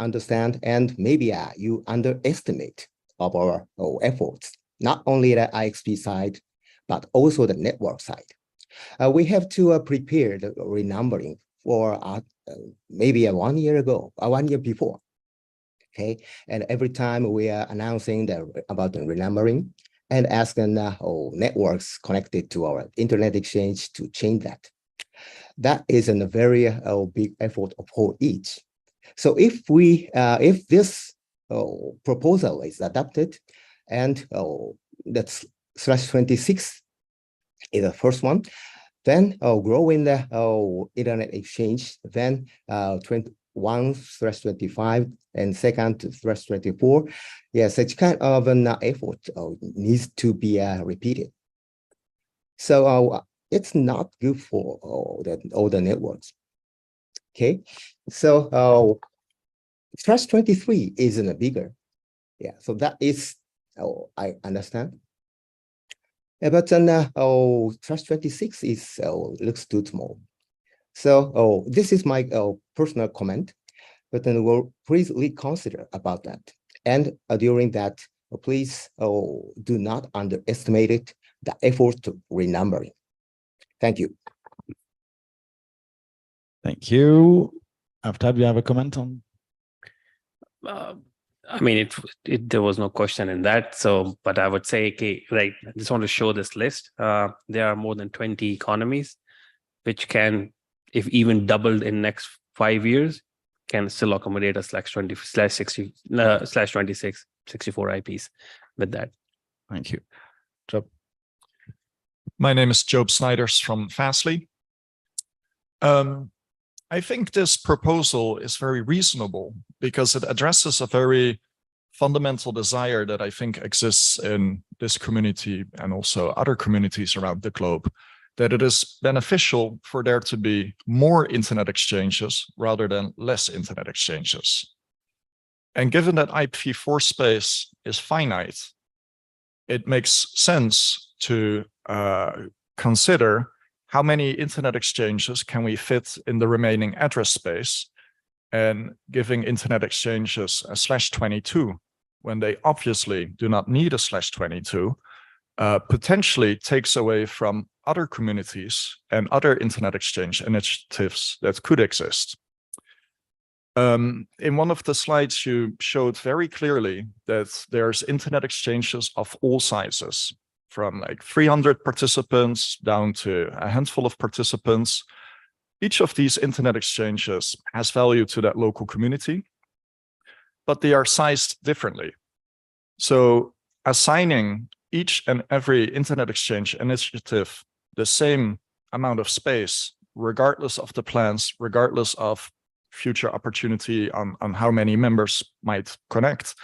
understand, and maybe you underestimate our efforts, not only the IXP side, but also the network side. We have to prepare the renumbering for maybe 1 year ago, 1 year before. Okay, and every time we are announcing about the renumbering and asking networks connected to our internet exchange to change that. That is a very big effort for each. So if this proposal is adopted, and that's /26 is the first one, then growing the internet exchange, then 21/25 and second /24. Yeah, such kind of an effort needs to be repeated. So it's not good for all the networks. Okay, so /23 isn't bigger. Yeah, so that is I understand. But then /26 is looks too small. So this is my personal comment, but then we'll please reconsider about that. And during that, please do not underestimate it, the effort to renumbering. Thank you. Thank you. Aftab, you have a comment on? I mean, there was no question in that. So, but I would say, okay, right, I just want to show this list. There are more than 20 economies, which can, if even doubled in next 5 years, can still accommodate a /20 /60 /26 64 IPs with that. Thank you. Job. My name is Job Snyders from Fastly. I think this proposal is very reasonable because it addresses a very fundamental desire that I think exists in this community and also other communities around the globe, that it is beneficial for there to be more internet exchanges rather than less internet exchanges. And given that IPv4 space is finite, it makes sense to consider how many internet exchanges can we fit in the remaining address space, and giving internet exchanges a /22 when they obviously do not need a /22 potentially takes away from other communities and other internet exchange initiatives that could exist. In one of the slides, you showed very clearly that there's internet exchanges of all sizes, from like 300 participants down to a handful of participants. Each of these internet exchanges has value to that local community, but they are sized differently. So assigning each and every internet exchange initiative the same amount of space, regardless of the plans, regardless of future opportunity on how many members might connect,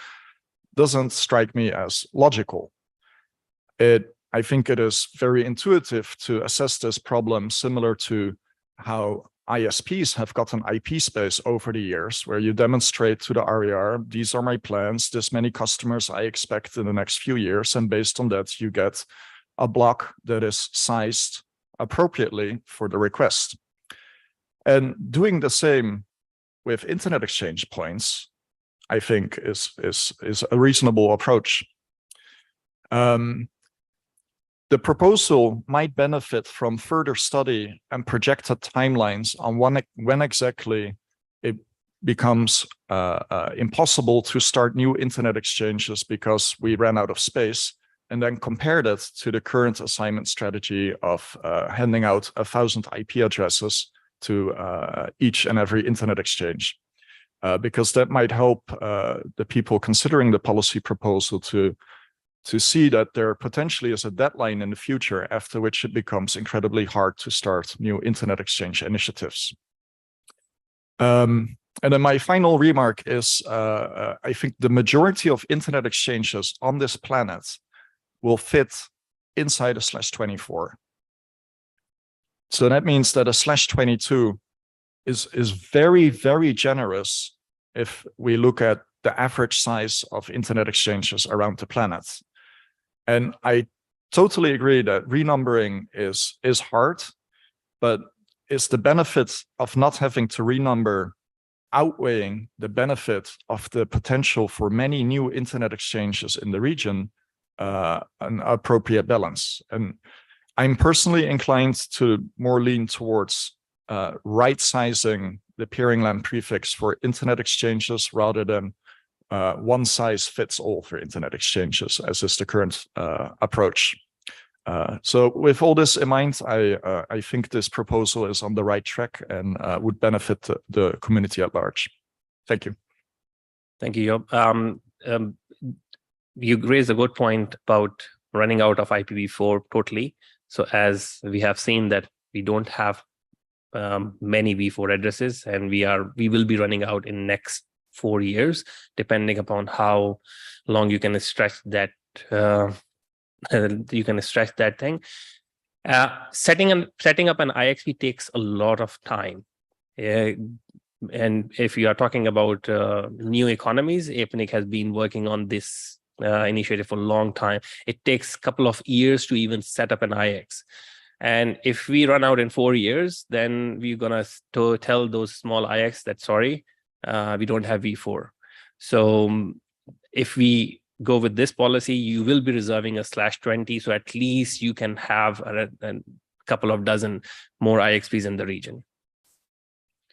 doesn't strike me as logical. I think it is very intuitive to assess this problem similar to how ISPs have gotten IP space over the years, where you demonstrate to the RER, these are my plans, this many customers I expect in the next few years. And based on that, you get a block that is sized appropriately for the request. And doing the same with internet exchange points, I think is a reasonable approach. The proposal might benefit from further study and projected timelines on when exactly it becomes impossible to start new internet exchanges because we ran out of space, and then compare that to the current assignment strategy of handing out 1,000 IP addresses to each and every internet exchange. Because that might help the people considering the policy proposal to see that there potentially is a deadline in the future after which it becomes incredibly hard to start new internet exchange initiatives. And then my final remark is, I think the majority of internet exchanges on this planet will fit inside a /24. So that means that a /22 is very, very generous if we look at the average size of internet exchanges around the planet. And I totally agree that renumbering is hard, but is the benefit of not having to renumber outweighing the benefit of the potential for many new internet exchanges in the region an appropriate balance? And I'm personally inclined to more lean towards right-sizing the peering land prefix for internet exchanges rather than one size fits all for internet exchanges, as is the current approach. So with all this in mind, I think this proposal is on the right track and would benefit the community at large. Thank you. Thank you, Job. You raised a good point about running out of IPv4 totally. So as we have seen that we don't have many v4 addresses, and we will be running out in next 4 years, depending upon how long you can stretch that thing. Setting up an IXP takes a lot of time. And if you are talking about new economies, APNIC has been working on this initiative for a long time. It takes a couple of years to even set up an IX. And if we run out in 4 years, then we're gonna tell those small IX that, sorry, we don't have v4. So if we go with this policy, you will be reserving a /20. So at least you can have a couple of dozen more IXPs in the region.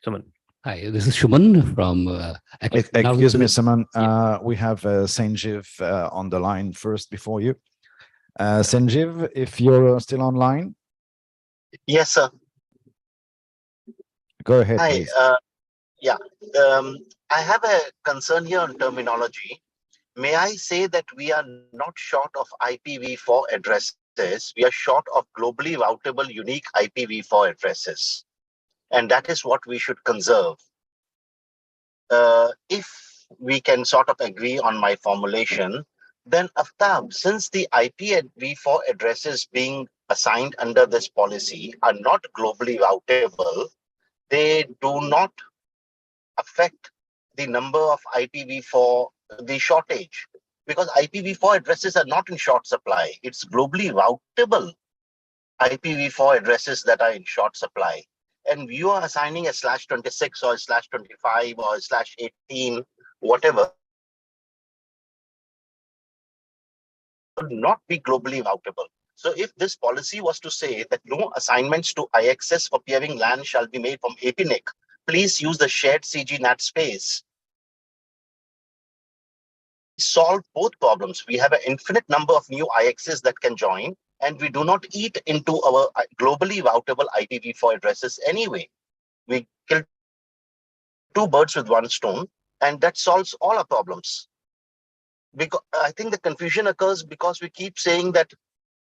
Suman. Hi, this is Shuman from. Excuse me, Suman. We have Sanjeev on the line first before you. Sanjeev, if you're still online. Yes, sir. Go ahead, Hi. please. Yeah, I have a concern here on terminology. May I say that we are not short of IPv4 addresses, we are short of globally routable unique IPv4 addresses. And that is what we should conserve. If we can sort of agree on my formulation, then Aftab, since the IPv4 addresses being assigned under this policy are not globally routable, they do not affect the number of IPv4, the shortage, because IPv4 addresses are not in short supply. It's globally routable IPv4 addresses that are in short supply. And you are assigning a /26 or a /25 or a /18, whatever, would not be globally routable. So if this policy was to say that no assignments to IXS for peering LAN shall be made from APNIC, please use the shared CGNAT space. Solve both problems. We have an infinite number of new IXs that can join, and we do not eat into our globally routable IPv4 addresses anyway. We kill two birds with one stone, and that solves all our problems. Because I think the confusion occurs because we keep saying that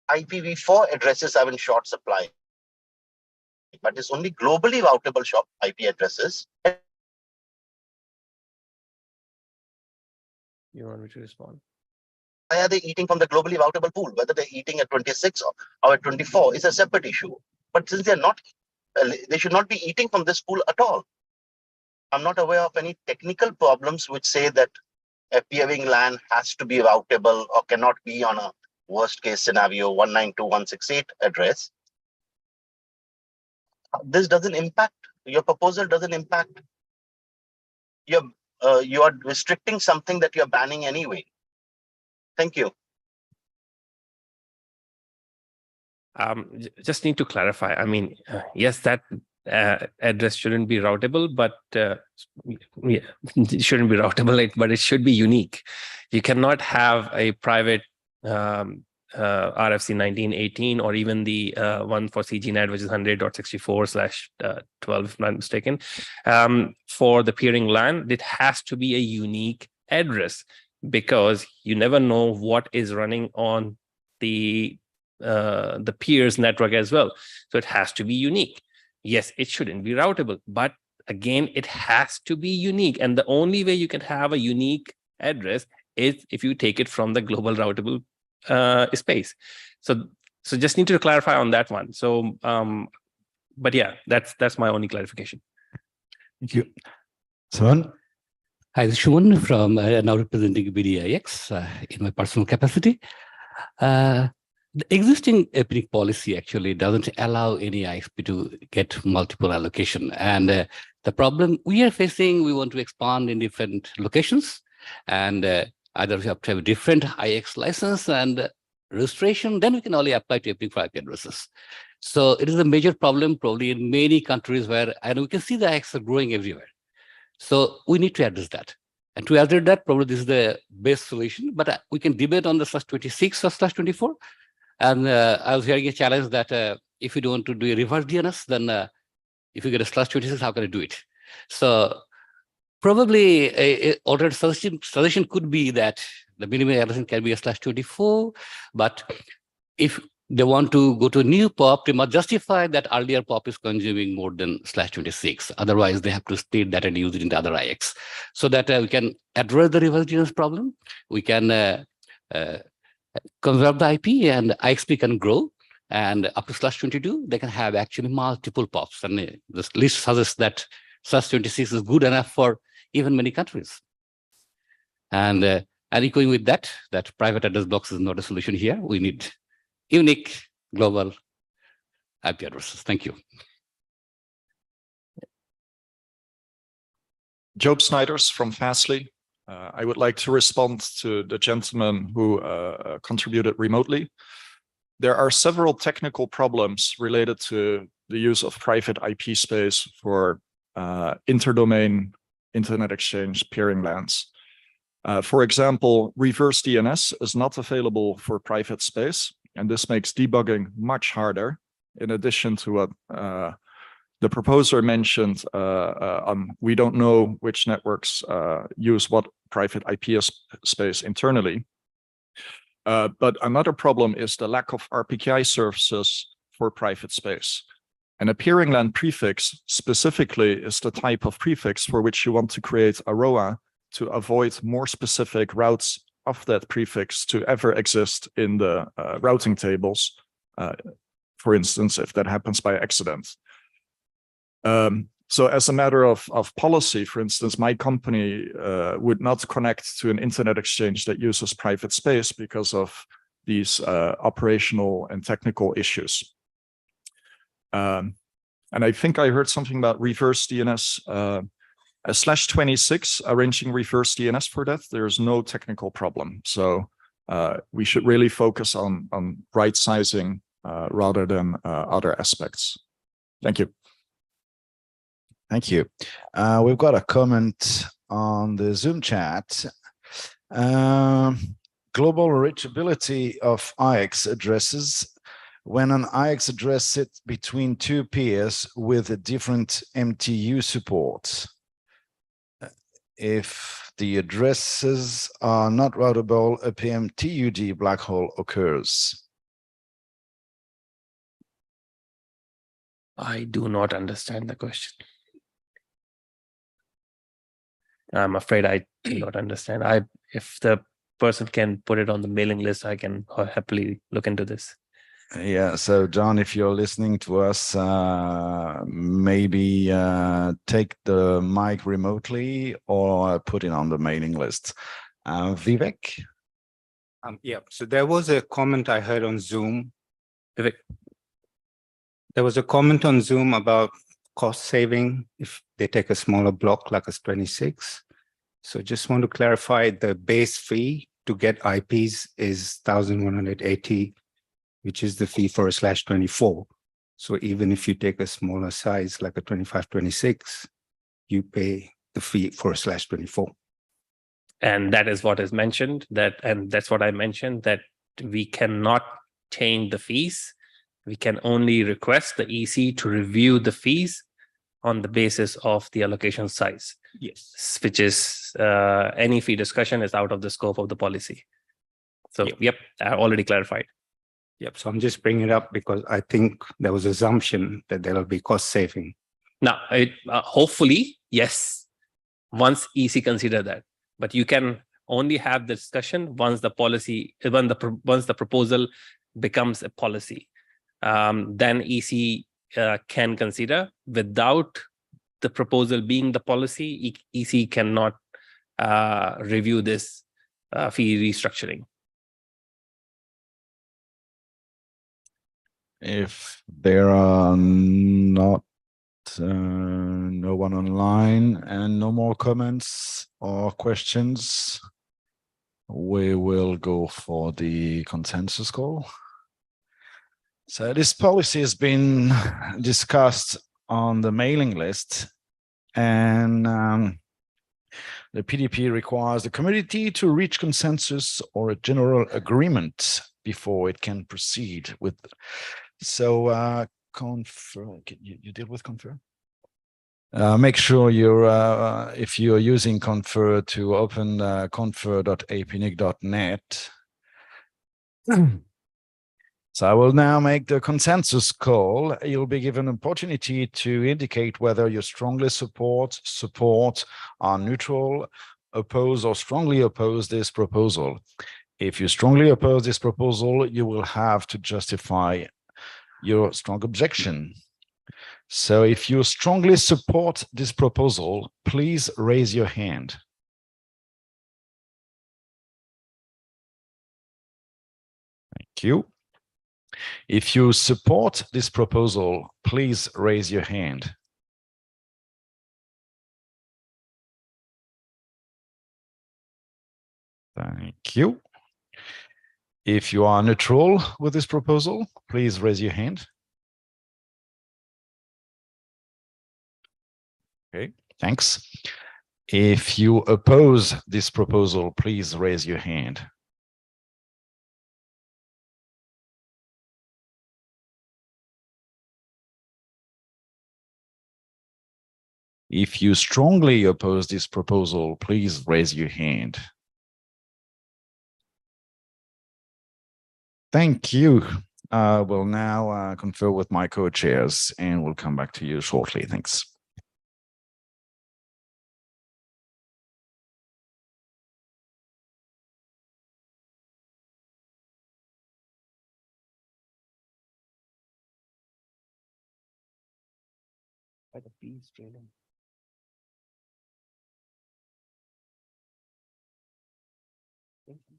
IPv4 addresses are in short supply, but it's only globally routable IP addresses. You want me to respond? Why are they eating from the globally routable pool? Whether they're eating at 26 or at 24 is a separate issue. But since they're not they should not be eating from this pool at all. I'm not aware of any technical problems which say that appearing LAN has to be routable or cannot be on a worst case scenario 192.168 address. This doesn't impact, your proposal doesn't impact. You are restricting something that you're banning anyway. Thank you. Just need to clarify. I mean, yes, that address shouldn't be routable, but yeah, it shouldn't be routable, but it should be unique. You cannot have a private RFC 1918 or even the one for CGNet, which is 100.64/12, if I'm not mistaken. For the peering LAN, it has to be a unique address because you never know what is running on the peers network as well. So it has to be unique. Yes, it shouldn't be routable, but again, it has to be unique. And the only way you can have a unique address is if you take it from the global routable space. So just need to clarify on that one. So, but yeah, that's my only clarification. Thank you. Suman? Hi, this is Shuman from now representing BDIX in my personal capacity. The existing APNIC policy actually doesn't allow any ISP to get multiple allocation. And the problem we are facing, we want to expand in different locations. And either we have to have a different IX license and registration, then we can only apply to APNIC for IP addresses. So it is a major problem probably in many countries where, and we can see the IX are growing everywhere. So we need to address that. And to address that, probably this is the best solution, but we can debate on the /26 or /24. And I was hearing a challenge that if you don't want to do a reverse DNS, then if you get a /26, how can I do it? So probably an alternate suggestion could be that the minimum allocation can be a /24, but if they want to go to a new POP, they must justify that earlier POP is consuming more than /26. Otherwise, they have to state that and use it in the other IX. So that we can address the reverse DNS problem. We can conserve the IP and IXP can grow. And up to /22, they can have actually multiple POPs. And this list suggests that /26 is good enough for even many countries. And echoing with that private address blocks is not a solution here. We need unique global IP addresses. Thank you. Job Snyders from Fastly. I would like to respond to the gentleman who contributed remotely. There are several technical problems related to the use of private IP space for interdomain internet exchange peering LANs. For example, reverse DNS is not available for private space, and this makes debugging much harder. In addition to what the proposer mentioned, we don't know which networks use what private IP space internally. But another problem is the lack of RPKI services for private space. And a peering LAN prefix specifically is the type of prefix for which you want to create a ROA to avoid more specific routes of that prefix to ever exist in the routing tables, for instance, if that happens by accident. So as a matter of policy, for instance, my company would not connect to an internet exchange that uses private space because of these operational and technical issues. And I think I heard something about reverse DNS. A /26 arranging reverse DNS for that, there's no technical problem. So we should really focus on right sizing rather than other aspects. Thank you. Thank you. We've got a comment on the Zoom chat. Global reachability of IX addresses. When an IX address sits between two peers with a different MTU support, if the addresses are not routable, a PMTUD black hole occurs. I do not understand the question. I'm afraid I do not understand. If the person can put it on the mailing list, I can happily look into this. Yeah, so John, if you're listening to us, maybe take the mic remotely or put it on the mailing list. Vivek? Yeah, so there was a comment I heard on Zoom. Vivek. There was a comment on Zoom about cost saving if they take a smaller block like a 26. So just want to clarify the base fee to get IPs is 1,180, which is the fee for a /24. So even if you take a smaller size like a 2526, you pay the fee for a /24. And that is what is mentioned, and that's what I mentioned, that we cannot change the fees. We can only request the EC to review the fees on the basis of the allocation size. Yes. Which is any fee discussion is out of the scope of the policy. So, yep, I already clarified. Yep. So I'm just bringing it up because I think there was assumption that there will be cost saving. Now, hopefully, yes, once EC consider that, but you can only have the discussion once the policy, once the proposal becomes a policy. Then EC can consider. Without the proposal being the policy, EC cannot review this fee restructuring. If there are not no one online and no more comments or questions, we will go for the consensus call. So this policy has been discussed on the mailing list, and the PDP requires the community to reach consensus or a general agreement before it can proceed with. So confer, you deal with confer? Make sure you're, if you're using Confer, to open confer.apnic.net. So I will now make the consensus call. You'll be given an opportunity to indicate whether you strongly support, are neutral, oppose, or strongly oppose this proposal. If you strongly oppose this proposal, you will have to justify your strong objection. So if you strongly support this proposal, please raise your hand. Thank you. If you support this proposal, please raise your hand. Thank you. If you are neutral with this proposal, please raise your hand. Okay, thanks. If you oppose this proposal, please raise your hand. If you strongly oppose this proposal, please raise your hand. Thank you. We'll now confer with my co-chairs and we'll come back to you shortly. Thanks. By the fees, Jalen. Thank you.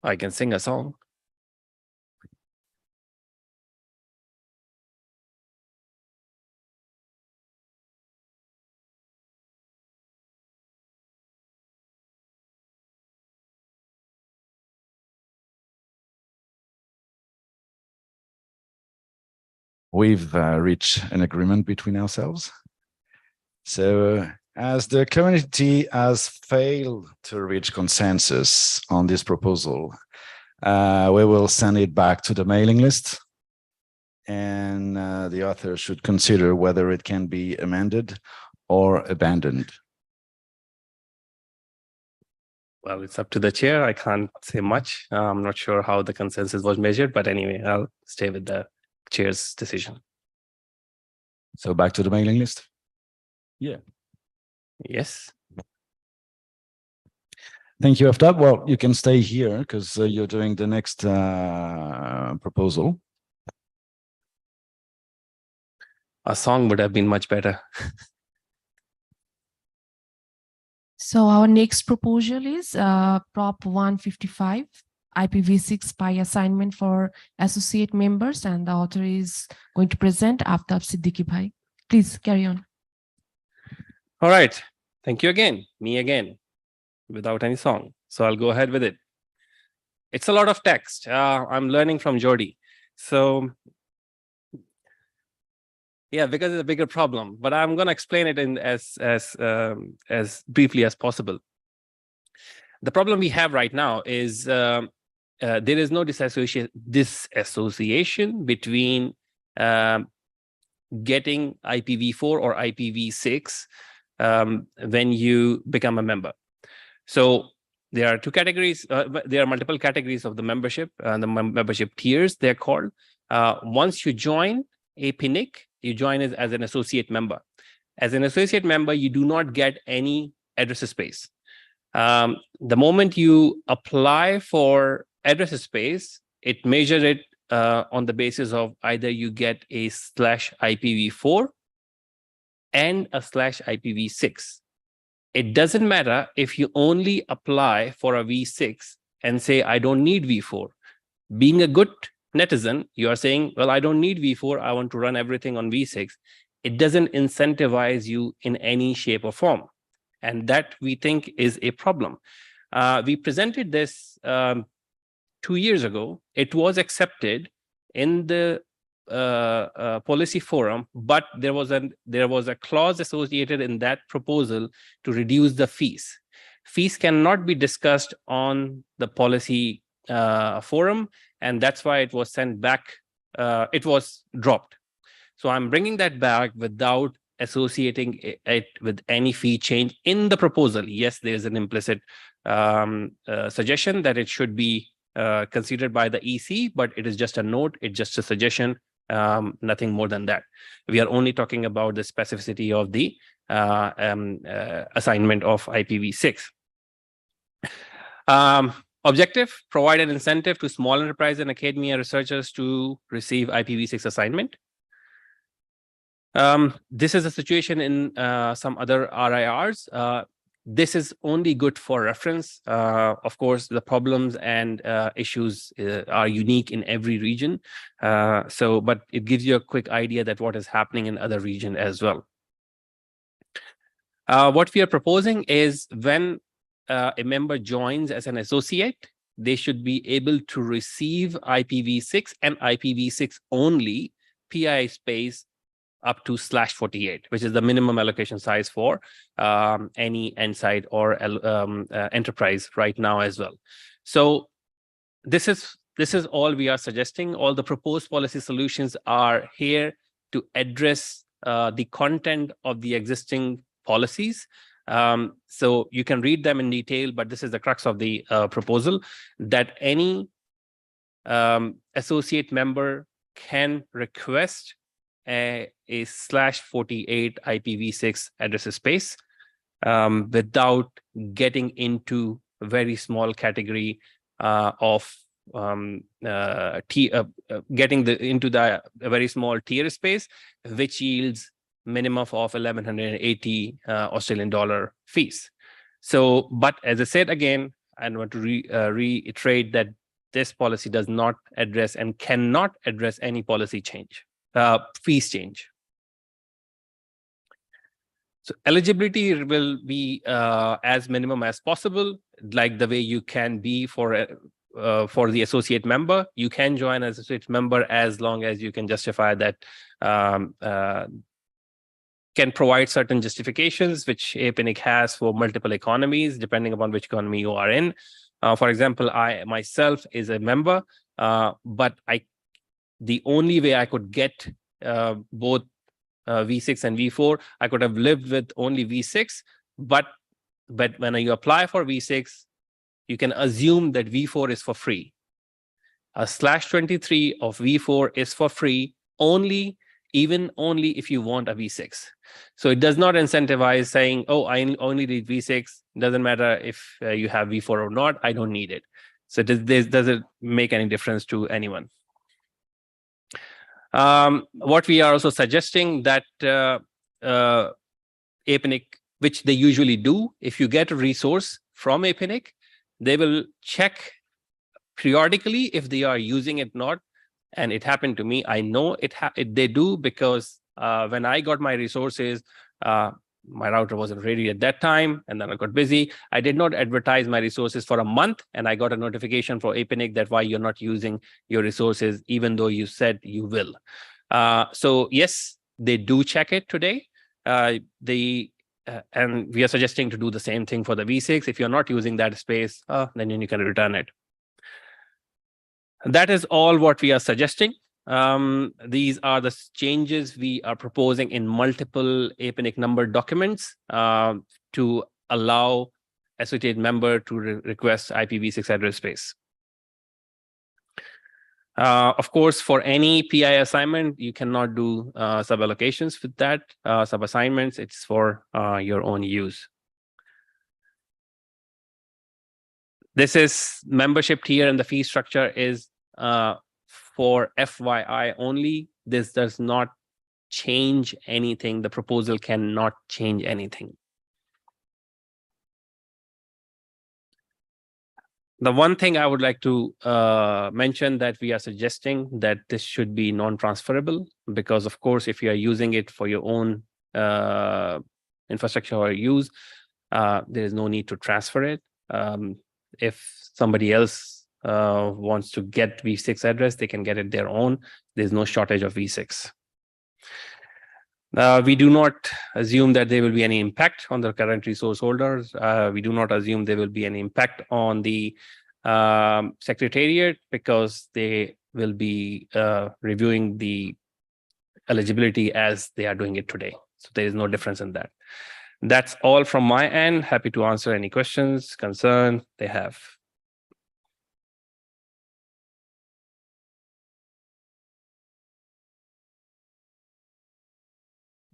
I can sing a song. We've reached an agreement between ourselves. So as the community has failed to reach consensus on this proposal, we will send it back to the mailing list, and the author should consider whether it can be amended or abandoned. Well, it's up to the chair. I can't say much. I'm not sure how the consensus was measured, but anyway, I'll stay with the chair's decision. So back to the mailing list? Yeah. Yes. Thank you, Aftab. Well, you can stay here because you're doing the next proposal. A song would have been much better. So our next proposal is Prop 155, IPv6 by assignment for associate members, and the author is going to present Aftab Siddiqui Bhai. Please carry on. All right. Thank you again. Me again, without any song. So I'll go ahead with it. It's a lot of text. I'm learning from Jordi. So yeah, because it's a bigger problem, but I'm going to explain it in as briefly as possible. The problem we have right now is there is no disassociation between getting IPv4 or IPv6 when you become a member. So there are two categories. There are multiple categories of the membership, the membership tiers, they're called. Once you join APNIC, you join as an associate member. As an associate member, you do not get any address space. The moment you apply for address space, it measures it on the basis of either you get a /IPv4 and a /IPv6. It doesn't matter if you only apply for a V6 and say, I don't need V4. Being a good netizen, you are saying, well, I don't need V4. I want to run everything on V6. It doesn't incentivize you in any shape or form. And that we think is a problem. We presented this 2 years ago. It was accepted in the policy forum, but there was a clause associated in that proposal to reduce the fees. Fees cannot be discussed on the policy forum, and that's why it was sent back. It was dropped. So I'm bringing that back without associating it with any fee change in the proposal. Yes, there's an implicit suggestion that it should be considered by the EC, but it is just a note. It's just a suggestion. Nothing more than that. We are only talking about the specificity of the assignment of IPv6. Objective: provide an incentive to small enterprise and academia researchers to receive IPv6 assignment. This is a situation in some other RIRs. This is only good for reference. Of course, the problems and issues are unique in every region. But it gives you a quick idea that what is happening in other regions as well. What we are proposing is when a member joins as an associate, they should be able to receive IPv6 and IPv6 only PI space up to /48, which is the minimum allocation size for any N-site or enterprise right now as well. So this is all we are suggesting. All the proposed policy solutions are here to address the content of the existing policies. So you can read them in detail, but this is the crux of the proposal, that any associate member can request a /48 IPv6 address space without getting into a very small category of getting into the very small tier space, which yields minimum of 1,180 Australian dollar fees. So, but as I said again, and want to reiterate that this policy does not address and cannot address any policy change, fees change. So eligibility will be as minimum as possible, like the way you can be for the associate member. You can join as associate member as long as you can justify that, can provide certain justifications, which APNIC has for multiple economies, depending upon which economy you are in. For example, I myself is a member, but the only way I could get both V6 and V4, I could have lived with only V6, but when you apply for V6, you can assume that V4 is for free. A /23 of V4 is for free only if you want a V6. So it does not incentivize saying, oh, I only need V6. Doesn't matter if you have V4 or not, I don't need it. So this doesn't make any difference to anyone. What we are also suggesting that APNIC, which they usually do, if you get a resource from APNIC, they will check periodically if they are using it or not. And it happened to me. I know they do, because when I got my resources, my router wasn't ready at that time, and then I got busy. I did not advertise my resources for a month, and I got a notification for APNIC that why you're not using your resources, even though you said you will. So yes, they do check it today. And we are suggesting to do the same thing for the V6. If you're not using that space, then you can return it. That is all what we are suggesting. These are the changes we are proposing in multiple APNIC number documents to allow associate member to request IPv6 address space. Of course, for any PI assignment, you cannot do sub-allocations with that. Sub-assignments, it's for your own use. This is membership tier, and the fee structure is for FYI only. This does not change anything. The proposal cannot change anything. The one thing I would like to mention that we are suggesting that this should be non-transferable, because of course, if you are using it for your own infrastructure or use, there is no need to transfer it. If somebody else wants to get V6 address, they can get it their own. There's no shortage of V6. We do not assume that there will be any impact on the current resource holders. We do not assume there will be any impact on the Secretariat, because they will be reviewing the eligibility as they are doing it today. So there is no difference in that. That's all from my end. Happy to answer any questions, concerns they have.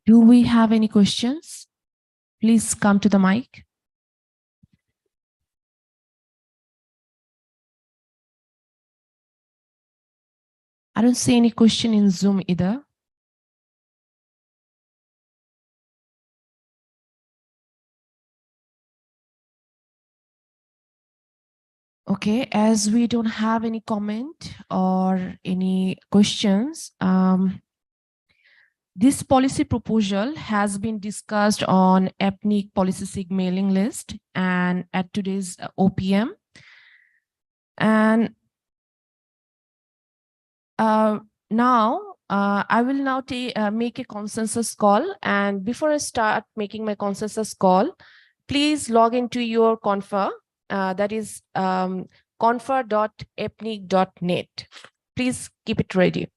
Do we have any questions? Please come to the mic. I don't see any question in Zoom either. Okay, as we don't have any comment or any questions, this policy proposal has been discussed on APNIC policy SIG mailing list and at today's OPM. And now I will now make a consensus call. And before I start making my consensus call, please log into your Confer. That is confer.apnic.net. Please keep it ready.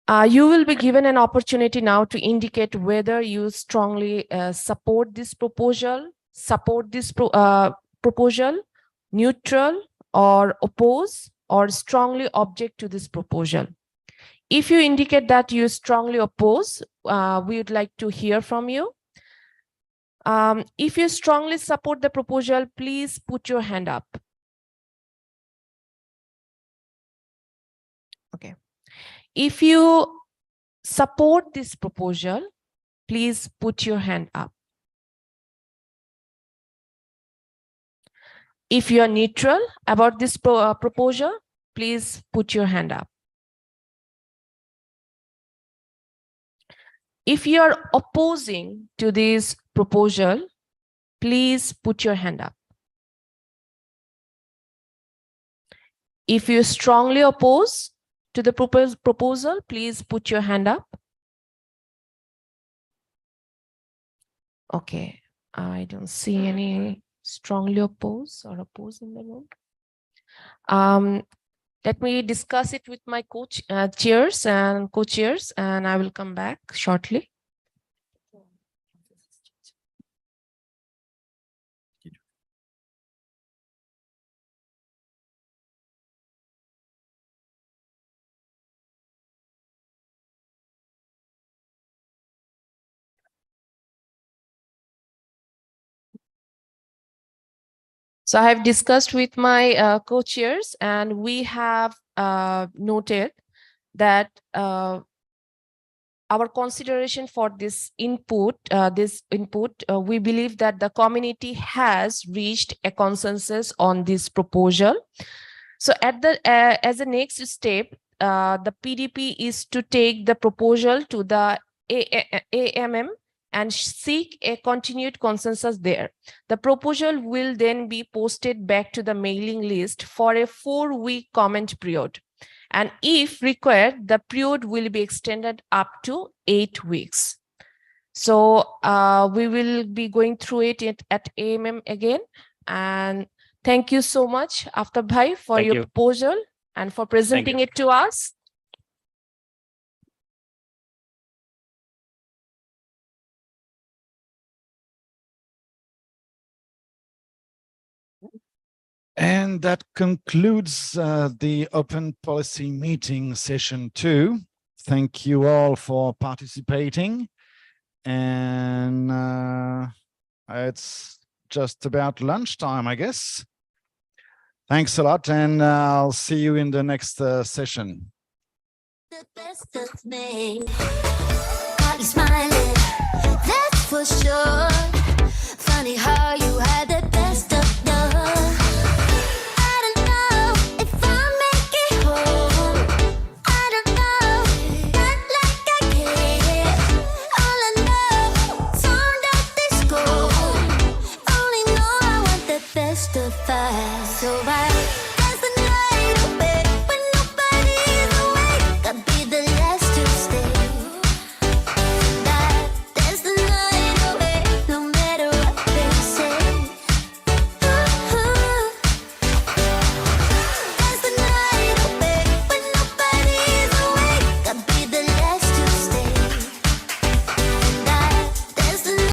You will be given an opportunity now to indicate whether you strongly support this proposal, proposal, neutral, or oppose, or strongly object to this proposal. If you indicate that you strongly oppose, we would like to hear from you. If you strongly support the proposal, please put your hand up. Okay. If you support this proposal, please put your hand up. If you are neutral about this proposal, please put your hand up. If you are opposing to this proposal, please put your hand up. If you strongly oppose to the proposal, please put your hand up. Okay, I don't see any strongly oppose or oppose in the room. Let me discuss it with my chairs and co-chairs, and I will come back shortly. So I have discussed with my co-chairs, and we have noted that our consideration for this input, we believe that the community has reached a consensus on this proposal. So at the as a next step, the PDP is to take the proposal to the AMM and seek a continued consensus there. The proposal will then be posted back to the mailing list for a 4-week comment period. And if required, the period will be extended up to 8 weeks. So we will be going through it at AMM again. And thank you so much, Aftab Bhai, for your proposal and for presenting it to us. And that concludes the Open Policy Meeting Session 2. Thank you all for participating. And it's just about lunchtime, I guess. Thanks a lot, and I'll see you in the next session. The best of me. Got you smiling, that's for sure. Funny how